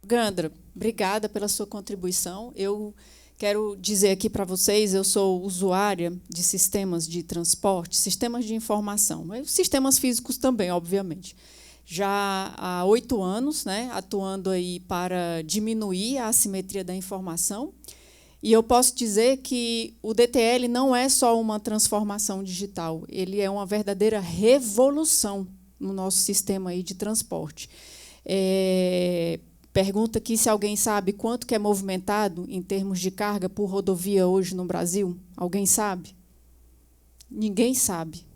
Gandra, obrigada pela sua contribuição. Eu quero dizer aqui para vocês, eu sou usuária de sistemas de transporte, sistemas de informação, sistemas físicos também, obviamente. Já há 8 anos, né, atuando aí para diminuir a assimetria da informação. E eu posso dizer que o DTL não é só uma transformação digital, ele é uma verdadeira revolução no nosso sistema aí de transporte. Pergunta aqui se alguém sabe quanto que é movimentado em termos de carga por rodovia hoje no Brasil. Alguém sabe? Ninguém sabe.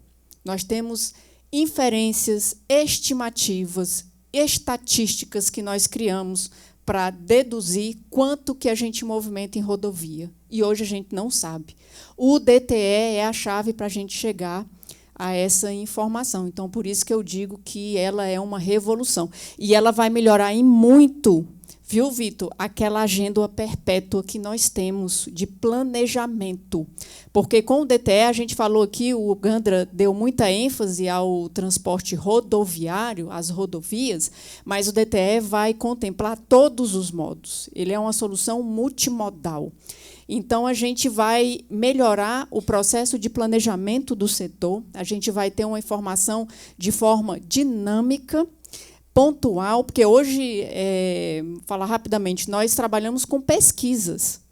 Nós temos inferências, estimativas, estatísticas que nós criamos para deduzir quanto que a gente movimenta em rodovia. E hoje a gente não sabe. O DTE é a chave para a gente chegar a essa informação. Então, por isso que eu digo que ela é uma revolução. E ela vai melhorar em muito, viu, Vitor, aquela agenda perpétua que nós temos de planejamento. Porque com o DTE, a gente falou aqui, o Gandra deu muita ênfase ao transporte rodoviário, às rodovias, mas o DTE vai contemplar todos os modos. Ele é uma solução multimodal. Então, a gente vai melhorar o processo de planejamento do setor, a gente vai ter uma informação de forma dinâmica, pontual, porque hoje, falar rapidamente, nós trabalhamos com pesquisas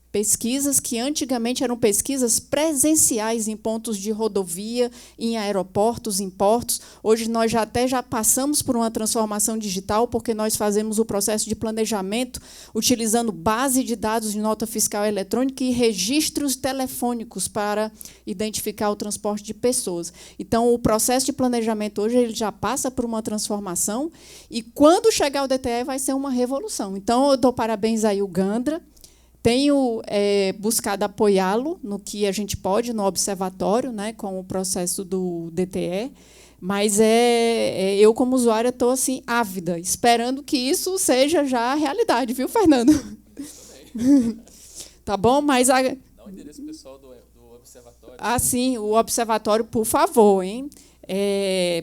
que antigamente eram pesquisas presenciais em pontos de rodovia, em aeroportos, em portos. Hoje nós já passamos por uma transformação digital, porque nós fazemos o processo de planejamento utilizando base de dados de nota fiscal eletrônica e registros telefônicos para identificar o transporte de pessoas. Então, o processo de planejamento hoje ele já passa por uma transformação e, quando chegar o DTE, vai ser uma revolução. Então, eu dou parabéns aí ao Gandra. Tenho buscado apoiá-lo no que a gente pode, no observatório, né, com o processo do DTE, mas eu, como usuária, estou assim, ávida, esperando que isso seja já a realidade, viu, Fernando? Tá bom? Mas Dá o endereço pessoal do observatório. Ah, sim, o observatório, por favor, hein?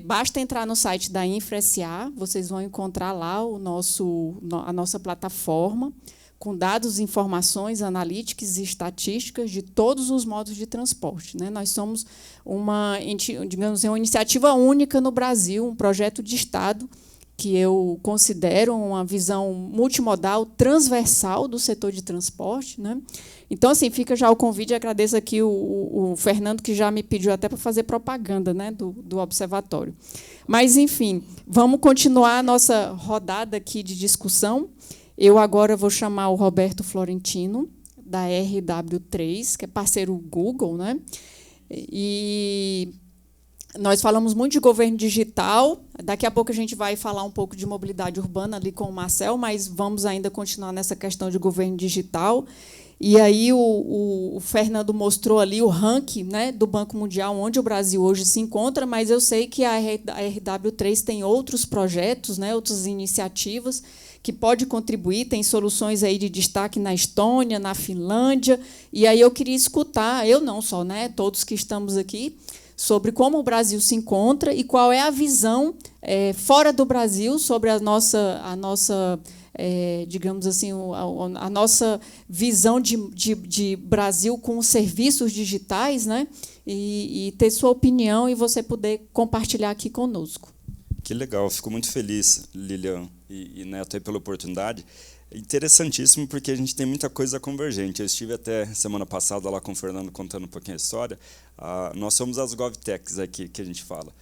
Basta entrar no site da InfraSA, vocês vão encontrar lá a nossa plataforma, com dados, informações analíticas e estatísticas de todos os modos de transporte, né? Nós somos uma iniciativa única no Brasil, um projeto de Estado que eu considero uma visão multimodal, transversal do setor de transporte, né? Então, assim, fica já o convite, agradeço aqui o Fernando, que já me pediu até para fazer propaganda, né, do observatório. Mas, enfim, vamos continuar a nossa rodada aqui de discussão. Eu agora vou chamar o Roberto Florentino, da RW3, que é parceiro Google, né? E nós falamos muito de governo digital. Daqui a pouco a gente vai falar um pouco de mobilidade urbana ali com o Marcel, mas vamos ainda continuar nessa questão de governo digital. E aí o Fernando mostrou ali o ranking, né, do Banco Mundial, onde o Brasil hoje se encontra, mas eu sei que a RW3 tem outros projetos, né, outras iniciativas que pode contribuir, tem soluções aí de destaque na Estônia, na Finlândia, e aí eu queria escutar, eu não só, né, todos que estamos aqui, sobre como o Brasil se encontra e qual é a visão fora do Brasil sobre a nossa digamos assim, a nossa visão de Brasil com os serviços digitais, né, e ter sua opinião e você poder compartilhar aqui conosco. Que legal, fico muito feliz, Lilian e Neto, aí, pela oportunidade. Interessantíssimo, porque a gente tem muita coisa convergente. Eu estive até semana passada lá com o Fernando contando um pouquinho a história. Nós somos as GovTechs aqui que a gente fala.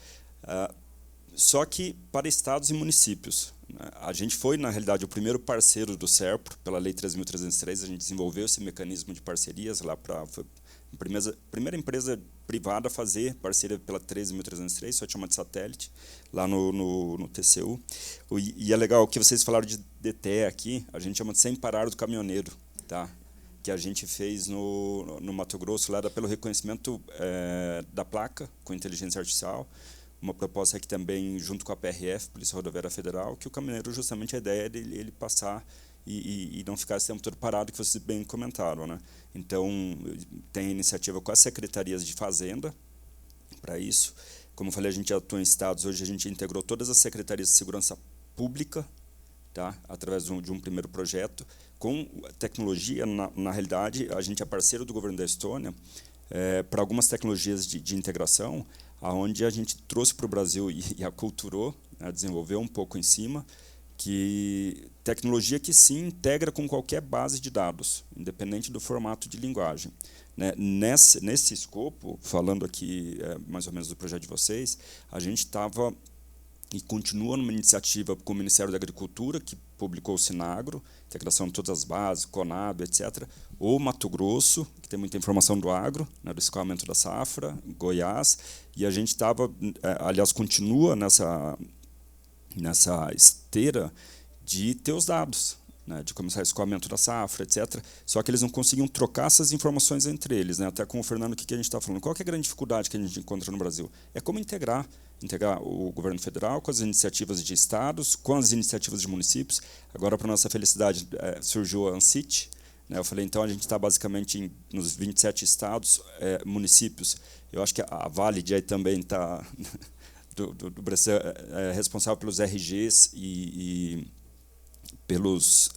Só que para estados e municípios. A gente foi, na realidade, o primeiro parceiro do SERPRO, pela Lei 3.303, a gente desenvolveu esse mecanismo de parcerias lá para a primeira empresa privada a fazer parceria pela 13.303, só chama de satélite, lá no TCU. E é legal que vocês falaram de DTE aqui, a gente chama de Sem Parar do Caminhoneiro, tá? Que a gente fez no Mato Grosso, lá pelo reconhecimento da placa com inteligência artificial. Uma proposta aqui também, junto com a PRF, Polícia Rodoviária Federal, que o caminhoneiro, justamente a ideia é ele passar e não ficar esse tempo todo parado, que vocês bem comentaram, né? Então, tem iniciativa com as secretarias de Fazenda para isso. Como eu falei, a gente atua em estados, hoje a gente integrou todas as secretarias de segurança pública, tá? Através de um primeiro projeto. Com tecnologia, na realidade, a gente é parceiro do governo da Estônia para algumas tecnologias de integração, onde a gente trouxe para o Brasil e aculturou, né, desenvolveu um pouco em cima, que tecnologia que sim integra com qualquer base de dados, independente do formato de linguagem. Né? Nesse escopo, falando aqui mais ou menos do projeto de vocês, a gente estava e continua numa iniciativa com o Ministério da Agricultura, que publicou o Sinagro, integração de todas as bases, Conab, etc., ou Mato Grosso, que tem muita informação do agro, né, do escoamento da safra, Goiás, e a gente estava, aliás, continua nessa esteira de ter os dados, né, de começar o escoamento da safra, etc. Só que eles não conseguiam trocar essas informações entre eles. Né? Até com o Fernando, o que a gente está falando? Qual que é a grande dificuldade que a gente encontra no Brasil? É como integrar o governo federal com as iniciativas de estados, com as iniciativas de municípios. Agora, para nossa felicidade, surgiu a ANSIT. Né? Eu falei, então, a gente está basicamente nos 27 estados, municípios. Eu acho que a Valid aí também está... do Brasil é responsável pelos RGs e pelos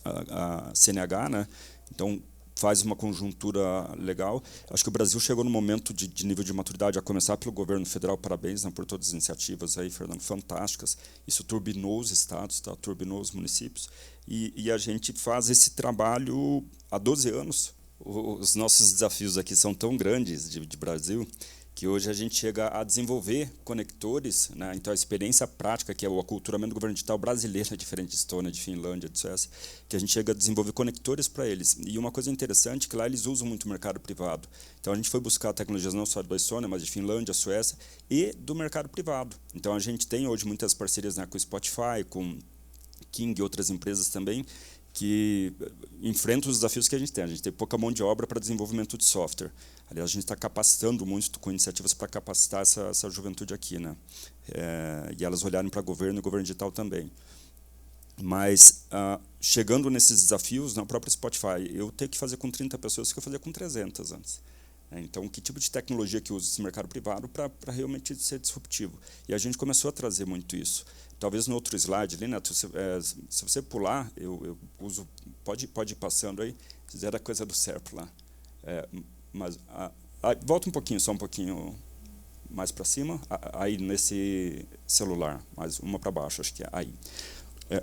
CNH, né? Então faz uma conjuntura legal. Acho que o Brasil chegou no momento de nível de maturidade, a começar pelo governo federal. Parabéns, né, por todas as iniciativas aí, Fernando, fantásticas. Isso turbinou os estados, tá? Turbinou os municípios. E a gente faz esse trabalho há 12 anos. Os nossos desafios aqui são tão grandes de Brasil que hoje a gente chega a desenvolver conectores, né? Então a experiência prática, que é o aculturamento do governo digital brasileiro, é diferente de Estônia, de Finlândia, de Suécia, que a gente chega a desenvolver conectores para eles. E uma coisa interessante é que lá eles usam muito o mercado privado. Então a gente foi buscar tecnologias não só da Estônia, mas de Finlândia, Suécia e do mercado privado. Então a gente tem hoje muitas parcerias, né, com o Spotify, com King e outras empresas também, que enfrentam os desafios que a gente tem. A gente tem pouca mão de obra para desenvolvimento de software. Aliás, a gente está capacitando muito com iniciativas para capacitar essa juventude aqui, né? E elas olharem para o governo e o governo digital também. Mas, chegando nesses desafios, no próprio Spotify, eu tenho que fazer com 30 pessoas que eu fazia com 300 antes. Então, que tipo de tecnologia que usa esse mercado privado para realmente ser disruptivo? E a gente começou a trazer muito isso. Talvez no outro slide ali, né, se você pular, eu uso, pode ir passando aí, fizeram a coisa do SERP lá. Mas volta um pouquinho, só um pouquinho mais para cima, aí nesse celular, mais uma para baixo, acho que é aí.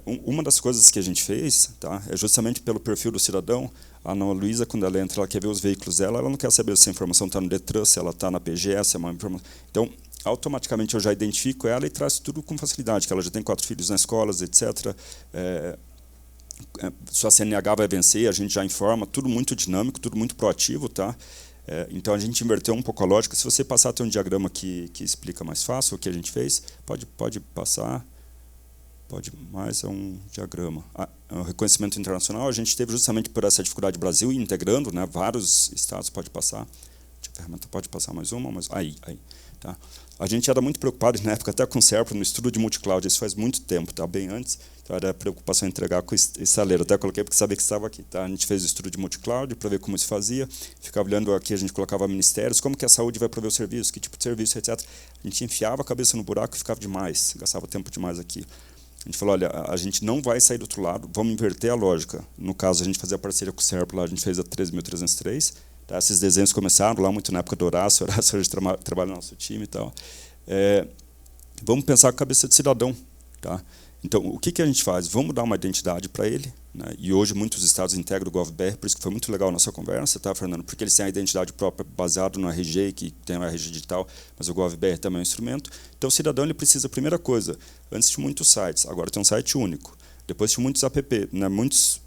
Uma das coisas que a gente fez, tá, é justamente pelo perfil do cidadão. A Ana Luísa, quando ela entra, ela quer ver os veículos dela, ela não quer saber se a informação está no Detran, se ela está na PGS, é uma informação. Então, automaticamente eu já identifico ela e traz tudo com facilidade, que ela já tem 4 filhos na escola, etc. Sua CNH vai vencer, a gente já informa, tudo muito dinâmico, tudo muito proativo, tá? Então a gente inverteu um pouco a lógica. Se você passar, tem um diagrama que explica mais fácil o que a gente fez. Pode passar. Pode mais, é um diagrama. O reconhecimento internacional, a gente teve justamente por essa dificuldade do Brasil, integrando, né, vários estados, pode passar. A ferramenta pode passar mais uma, mas aí. Tá? A gente era muito preocupado, na época, até com o SERP, no estudo de multicloud, isso faz muito tempo, tá? Bem antes, então era preocupação em entregar com estaleiro. Até coloquei porque sabia que estava aqui. Tá? A gente fez o estudo de multicloud para ver como se fazia, ficava olhando aqui, a gente colocava ministérios, como que a saúde vai prover o serviço, que tipo de serviço, etc. A gente enfiava a cabeça no buraco e ficava demais, gastava tempo demais aqui. A gente falou, olha, a gente não vai sair do outro lado, vamos inverter a lógica. No caso, a gente fazia parceria com o SERP, lá a gente fez a 13.303, tá? Esses desenhos começaram lá muito na época do Horácio hoje trabalha no nosso time e tal. Vamos pensar com a cabeça de cidadão. Tá? Então, o que a gente faz? Vamos dar uma identidade para ele, né? E hoje muitos estados integram o GovBR, por isso que foi muito legal a nossa conversa, tá, Fernando? Porque eles têm a identidade própria baseada no RG, que tem o RG digital, mas o GovBR também é um instrumento. Então, o cidadão ele precisa, primeira coisa, antes de muitos sites, agora tem um site único. Depois de muitos app, né, muitos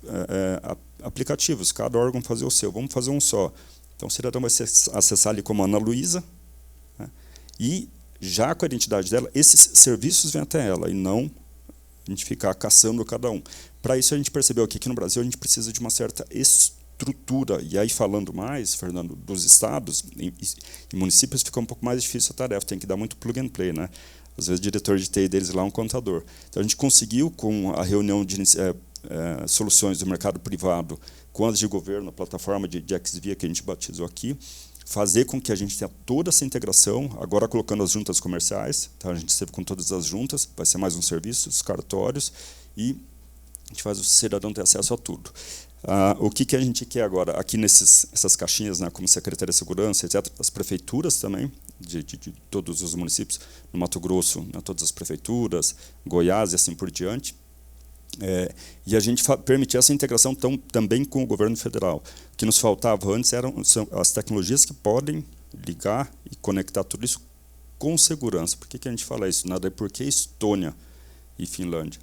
aplicativos, cada órgão fazer o seu, vamos fazer um só. Então, o cidadão vai acessar ali como Ana Luísa, né? E já com a identidade dela, esses serviços vêm até ela, e não a gente ficar caçando cada um. Para isso, a gente percebeu que aqui no Brasil a gente precisa de uma certa estrutura. E aí, falando mais, Fernando, dos estados, em municípios fica um pouco mais difícil a tarefa, tem que dar muito plug and play, né? Às vezes o diretor de TI deles lá é um contador. Então, a gente conseguiu, com a reunião de soluções do mercado privado, com as de governo, a plataforma de XVIA que a gente batizou aqui, fazer com que a gente tenha toda essa integração, agora colocando as juntas comerciais, tá? A gente esteve com todas as juntas, vai ser mais um serviço, os cartórios, e a gente faz o cidadão ter acesso a tudo. O que a gente quer agora? Aqui essas caixinhas, né, como Secretaria de Segurança, etc., as prefeituras também, de todos os municípios, no Mato Grosso, né, todas as prefeituras, Goiás e assim por diante. E a gente permitir essa integração também com o governo federal. O que nos faltava antes são as tecnologias que podem ligar e conectar tudo isso com segurança. Por que a gente fala isso? Nada é porque Estônia e Finlândia.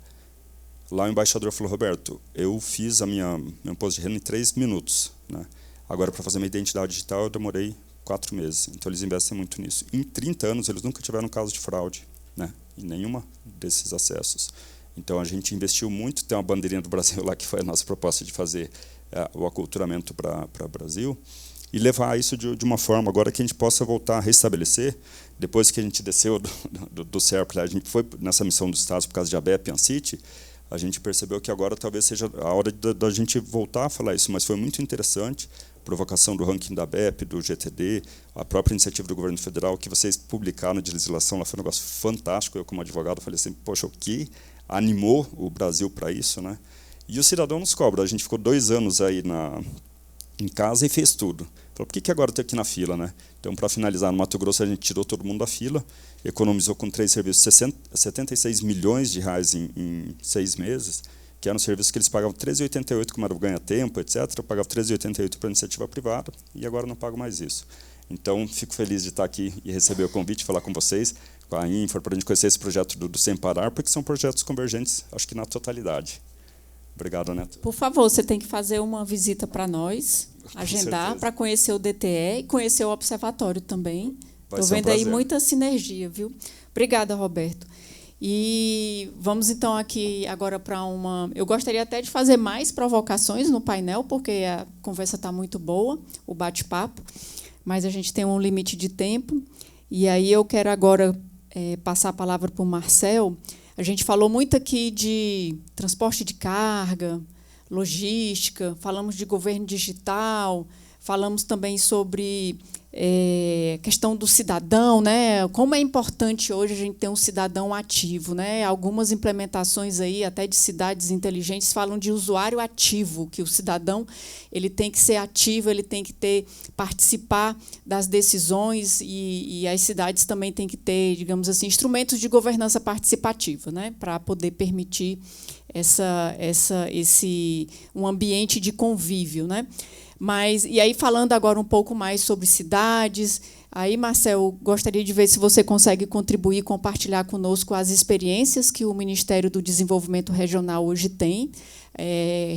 Lá o embaixador falou, Roberto, eu fiz meu imposto de renda em 3 minutos. Né? Agora, para fazer minha identidade digital, eu demorei 4 meses. Então, eles investem muito nisso. Em 30 anos, eles nunca tiveram caso de fraude, né, em nenhuma desses acessos. Então, a gente investiu muito, tem uma bandeirinha do Brasil lá, que foi a nossa proposta de fazer o aculturamento para o Brasil, e levar isso de uma forma agora que a gente possa voltar a restabelecer, depois que a gente desceu do SERP, a gente foi nessa missão dos estados por causa de ABEP e ANSIT, a gente percebeu que agora talvez seja a hora da gente voltar a falar isso, mas foi muito interessante, provocação do ranking da ABEP, do GTD, a própria iniciativa do governo federal, que vocês publicaram de legislação, lá foi um negócio fantástico, eu como advogado falei assim, poxa, o que animou o Brasil para isso, né? E o cidadão nos cobra. A gente ficou 2 anos aí em casa e fez tudo. Falou, por que agora eu estou aqui na fila, né? Então, para finalizar, no Mato Grosso a gente tirou todo mundo da fila, economizou com 3 serviços 76 milhões de reais em 6 meses, que eram serviços que eles pagavam 13,88 como era o ganha-tempo, etc. Eu pagava 13,88 para a iniciativa privada e agora não pago mais isso. Então, fico feliz de estar aqui e receber o convite, falar com vocês, com a Infra, para a gente conhecer esse projeto do Sem Parar, porque são projetos convergentes, acho que na totalidade. Obrigado, Neto. Por favor, você tem que fazer uma visita para nós, agendar para conhecer o DTE e conhecer o observatório também. Estou vendo aí muita sinergia, viu? Obrigada, Roberto. E vamos então aqui agora para uma... Eu gostaria até de fazer mais provocações no painel, porque a conversa está muito boa, o bate-papo, mas a gente tem um limite de tempo. E aí eu quero agora passar a palavra para o Marcel. A gente falou muito aqui de transporte de carga, logística, falamos de governo digital, falamos também sobre questão do cidadão, né? Como é importante hoje a gente ter um cidadão ativo, né? Algumas implementações aí, até de cidades inteligentes, falam de usuário ativo, que o cidadão ele tem que ser ativo, ele tem que participar das decisões e as cidades também têm que ter, digamos assim, instrumentos de governança participativa, né? Para poder permitir um ambiente de convívio, né? E aí, falando agora um pouco mais sobre cidades, aí, Marcel, gostaria de ver se você consegue contribuir, compartilhar conosco as experiências que o Ministério do Desenvolvimento Regional hoje tem,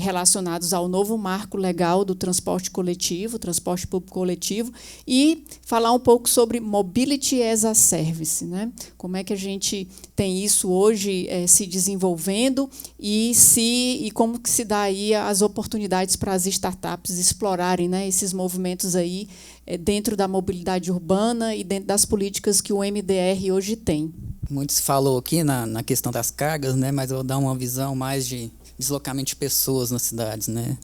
relacionados ao novo marco legal do transporte coletivo, transporte público coletivo, e falar um pouco sobre Mobility as a Service, né? Como é que a gente tem isso hoje se desenvolvendo e como que se dá aí as oportunidades para as startups explorarem, né, esses movimentos aí dentro da mobilidade urbana e dentro das políticas que o MDR hoje tem. Muito se falou aqui na questão das cargas, né, mas eu vou dar uma visão mais de deslocamento de pessoas nas cidades, né?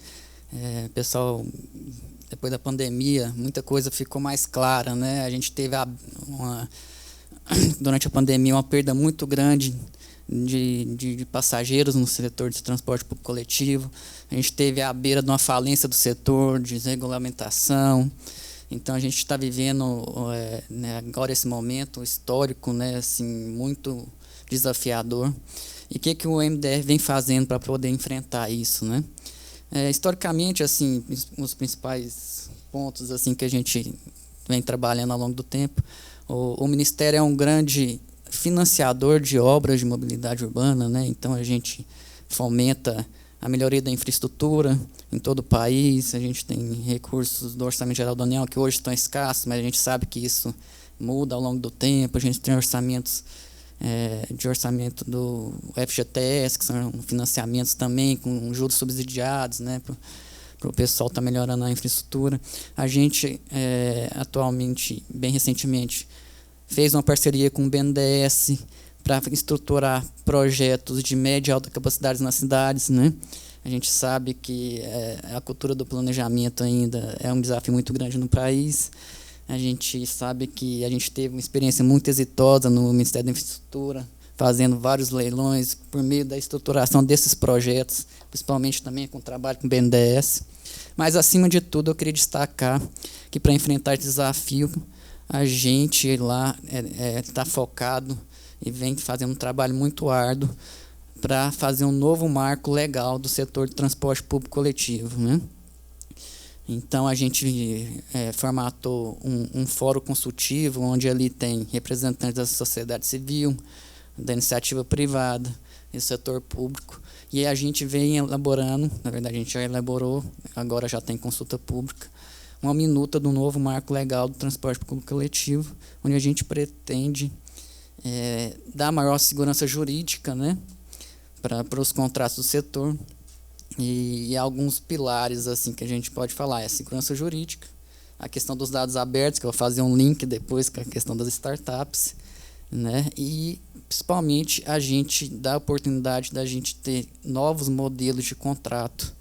Pessoal, depois da pandemia, muita coisa ficou mais clara, né? A gente teve durante a pandemia uma perda muito grande de passageiros no setor de transporte público coletivo. A gente teve à beira de uma falência do setor, de desregulamentação. Então a gente está vivendo né, agora esse momento histórico, né, assim, muito desafiador. E o que o MDR vem fazendo para poder enfrentar isso, né? Historicamente, assim, os principais pontos assim que a gente vem trabalhando ao longo do tempo, o Ministério é um grande financiador de obras de mobilidade urbana, né? Então a gente fomenta a melhoria da infraestrutura em todo o país. A gente tem recursos do Orçamento Geral da União que hoje estão escassos, mas a gente sabe que isso muda ao longo do tempo. A gente tem orçamento do FGTS, que são financiamentos também com juros subsidiados, né, para o pessoal estar melhorando a infraestrutura. A gente, atualmente, bem recentemente, fez uma parceria com o BNDES para estruturar projetos de média e alta capacidade nas cidades, né? A gente sabe que a cultura do planejamento ainda é um desafio muito grande no país. A gente sabe que a gente teve uma experiência muito exitosa no Ministério da Infraestrutura, fazendo vários leilões por meio da estruturação desses projetos, principalmente também com o trabalho com o BNDES. Mas, acima de tudo, eu queria destacar que, para enfrentar esse desafio, a gente lá está focado e vem fazendo um trabalho muito árduo para fazer um novo marco legal do setor de transporte público coletivo, né? Então, a gente formatou um fórum consultivo, onde ali tem representantes da sociedade civil, da iniciativa privada e do setor público. E a gente vem elaborando, na verdade a gente já elaborou, agora já tem consulta pública, uma minuta do novo marco legal do transporte público coletivo, onde a gente pretende dar maior segurança jurídica, né, para os contratos do setor. E alguns pilares assim que a gente pode falar a segurança jurídica, a questão dos dados abertos, que eu vou fazer um link depois com a questão das startups, né? E principalmente a gente dá a oportunidade da gente ter novos modelos de contrato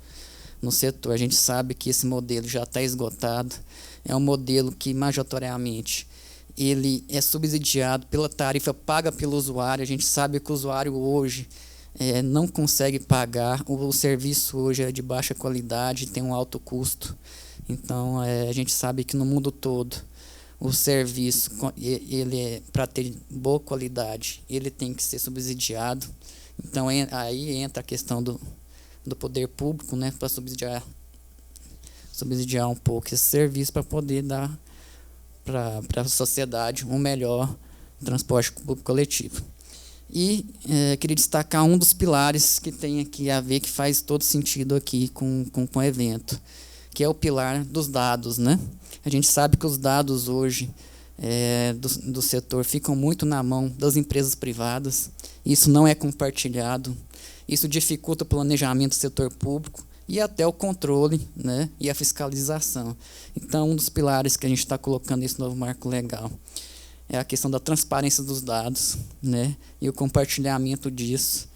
no setor. A gente sabe que esse modelo já está esgotado, é um modelo que majoritariamente ele é subsidiado pela tarifa paga pelo usuário. A gente sabe que o usuário hoje não consegue pagar, o serviço hoje é de baixa qualidade, tem um alto custo. Então, a gente sabe que no mundo todo, o serviço, ele para ter boa qualidade, ele tem que ser subsidiado. Então, aí entra a questão do poder público, né, para subsidiar um pouco esse serviço, para poder dar para a sociedade um melhor transporte público coletivo. E queria destacar um dos pilares que tem aqui a ver, que faz todo sentido aqui com o evento, que é o pilar dos dados, né? A gente sabe que os dados hoje do setor ficam muito na mão das empresas privadas, isso não é compartilhado, isso dificulta o planejamento do setor público e até o controle, né, e a fiscalização. Então, um dos pilares que a gente está colocando nesse novo marco legal é a questão da transparência dos dados, né, e o compartilhamento disso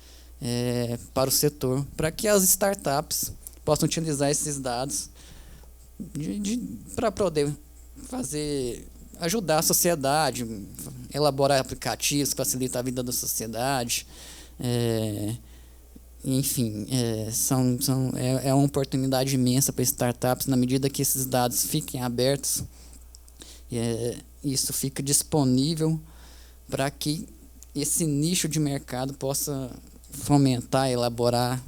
para o setor, para que as startups possam utilizar esses dados para poder ajudar a sociedade, elaborar aplicativos que facilitam a vida da sociedade. Enfim, é uma oportunidade imensa para startups, na medida que esses dados fiquem abertos, isso fica disponível para que esse nicho de mercado possa fomentar, elaborar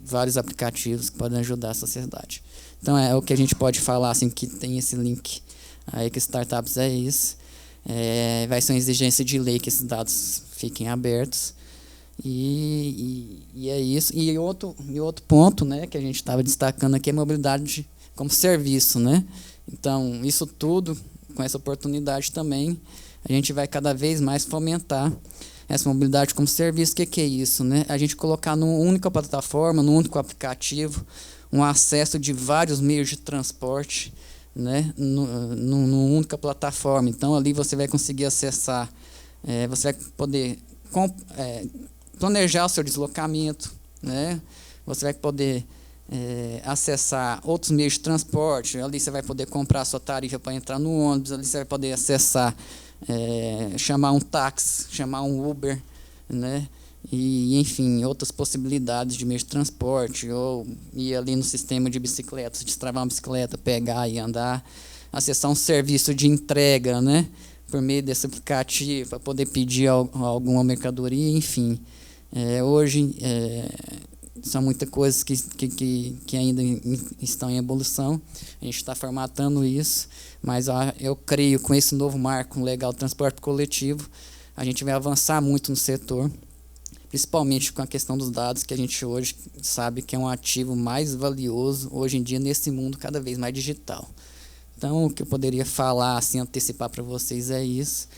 vários aplicativos que podem ajudar a sociedade. Então, é o que a gente pode falar, assim, que tem esse link aí com startups, é isso. Vai ser uma exigência de lei que esses dados fiquem abertos. E é isso. E outro ponto, né, que a gente estava destacando aqui é a mobilidade como serviço, né? Então, isso tudo, com essa oportunidade também, a gente vai cada vez mais fomentar essa mobilidade como serviço. O que é isso, né? A gente colocar numa única plataforma, num único aplicativo, um acesso de vários meios de transporte, né, numa única plataforma. Então, ali você vai conseguir acessar, você vai poder planejar o seu deslocamento, né? Você vai poder acessar outros meios de transporte. Ali você vai poder comprar a sua tarifa para entrar no ônibus. Ali você vai poder acessar, chamar um táxi, chamar um Uber, né? E, enfim, outras possibilidades de meio de transporte, ou ir ali no sistema de bicicletas, destravar uma bicicleta, pegar e andar, acessar um serviço de entrega, né, por meio desse aplicativo, para poder pedir alguma mercadoria, enfim. Hoje, são muitas coisas que ainda estão em evolução, a gente está formatando isso, mas eu creio que com esse novo marco legal do transporte coletivo, a gente vai avançar muito no setor, principalmente com a questão dos dados, que a gente hoje sabe que é um ativo mais valioso hoje em dia nesse mundo cada vez mais digital. Então, o que eu poderia falar, assim, antecipar para vocês é isso.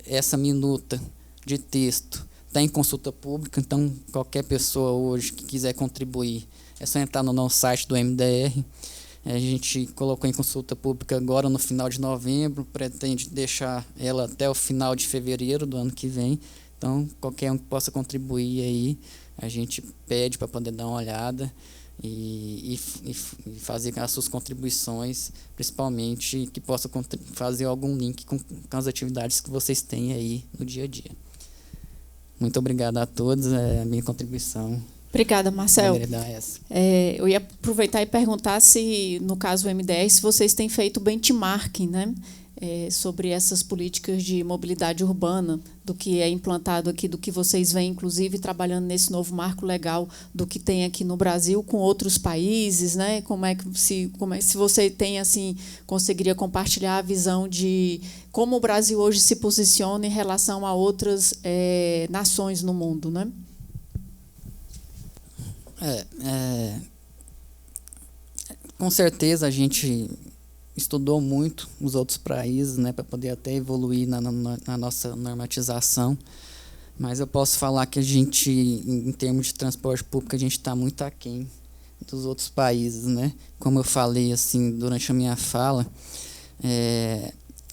Essa minuta de texto está em consulta pública, então qualquer pessoa hoje que quiser contribuir, é só entrar no nosso site do MDR. A gente colocou em consulta pública agora no final de novembro, pretende deixar ela até o final de fevereiro do ano que vem. Então, qualquer um que possa contribuir aí, a gente pede para poder dar uma olhada e fazer as suas contribuições, principalmente que possa fazer algum link com as atividades que vocês têm aí no dia a dia. Muito obrigado a todos, a minha contribuição. Obrigada, Marcel. Eu ia aproveitar e perguntar se, no caso do MDR, se vocês têm feito benchmarking, né, sobre essas políticas de mobilidade urbana, do que é implantado aqui, do que vocês vêm, inclusive, trabalhando nesse novo marco legal, do que tem aqui no Brasil com outros países, né? Se você tem, assim, conseguiria compartilhar a visão de como o Brasil hoje se posiciona em relação a outras nações no mundo, né? Com certeza a gente estudou muito os outros países, né, para poder até evoluir na nossa normatização, mas eu posso falar que a gente, em termos de transporte público, a gente está muito aquém dos outros países, né? Como eu falei assim durante a minha fala,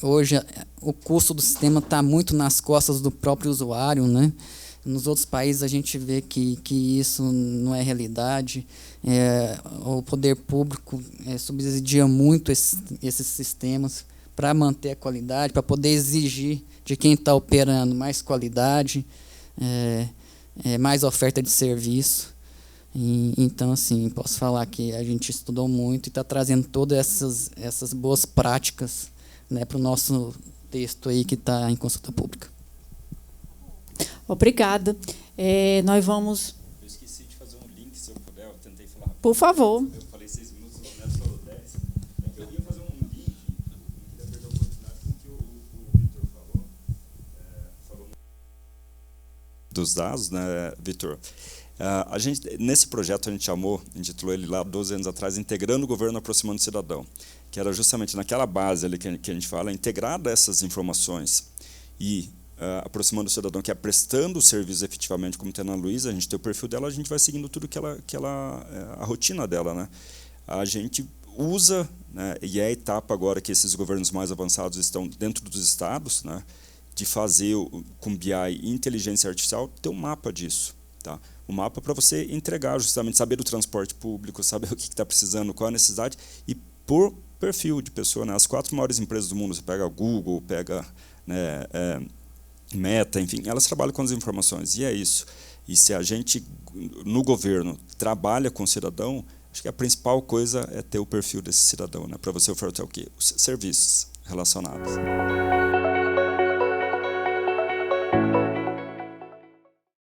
hoje o custo do sistema está muito nas costas do próprio usuário, né? Nos outros países a gente vê que isso não é realidade. O poder público subsidia muito esses sistemas para manter a qualidade, para poder exigir de quem está operando mais qualidade, mais oferta de serviço. Então, assim, posso falar que a gente estudou muito e está trazendo todas essas boas práticas, né, para o nosso texto aí que está em consulta pública. Obrigada. Nós vamos... Eu esqueci de fazer um link, se eu puder, eu tentei falar rápido. Por favor. Eu falei 6 minutos, o Neto falou 10. Eu ia fazer um link, não queria perder a oportunidade com o que o Vitor falou dos dados, né, Vitor? Nesse projeto a gente intitulou ele lá 12 anos atrás, Integrando o Governo Aproximando o Cidadão, que era justamente naquela base ali que a gente fala, integrada essas informações e aproximando o cidadão, que é prestando o serviço efetivamente, como tem a Ana Luísa, a gente tem o perfil dela, a gente vai seguindo tudo a rotina dela, né? A gente usa, né, e é a etapa agora que esses governos mais avançados estão dentro dos estados, né, de fazer com BI e inteligência artificial, ter um mapa disso. Tá? Um mapa para você entregar, justamente, saber do transporte público, saber o que está precisando, qual a necessidade, e por perfil de pessoa. Né? As 4 maiores empresas do mundo, você pega a Google, pega, né, Meta, enfim, elas trabalham com as informações, e é isso. E se a gente, no governo, trabalha com o cidadão, acho que a principal coisa é ter o perfil desse cidadão, né, para você oferecer o quê? Os serviços relacionados.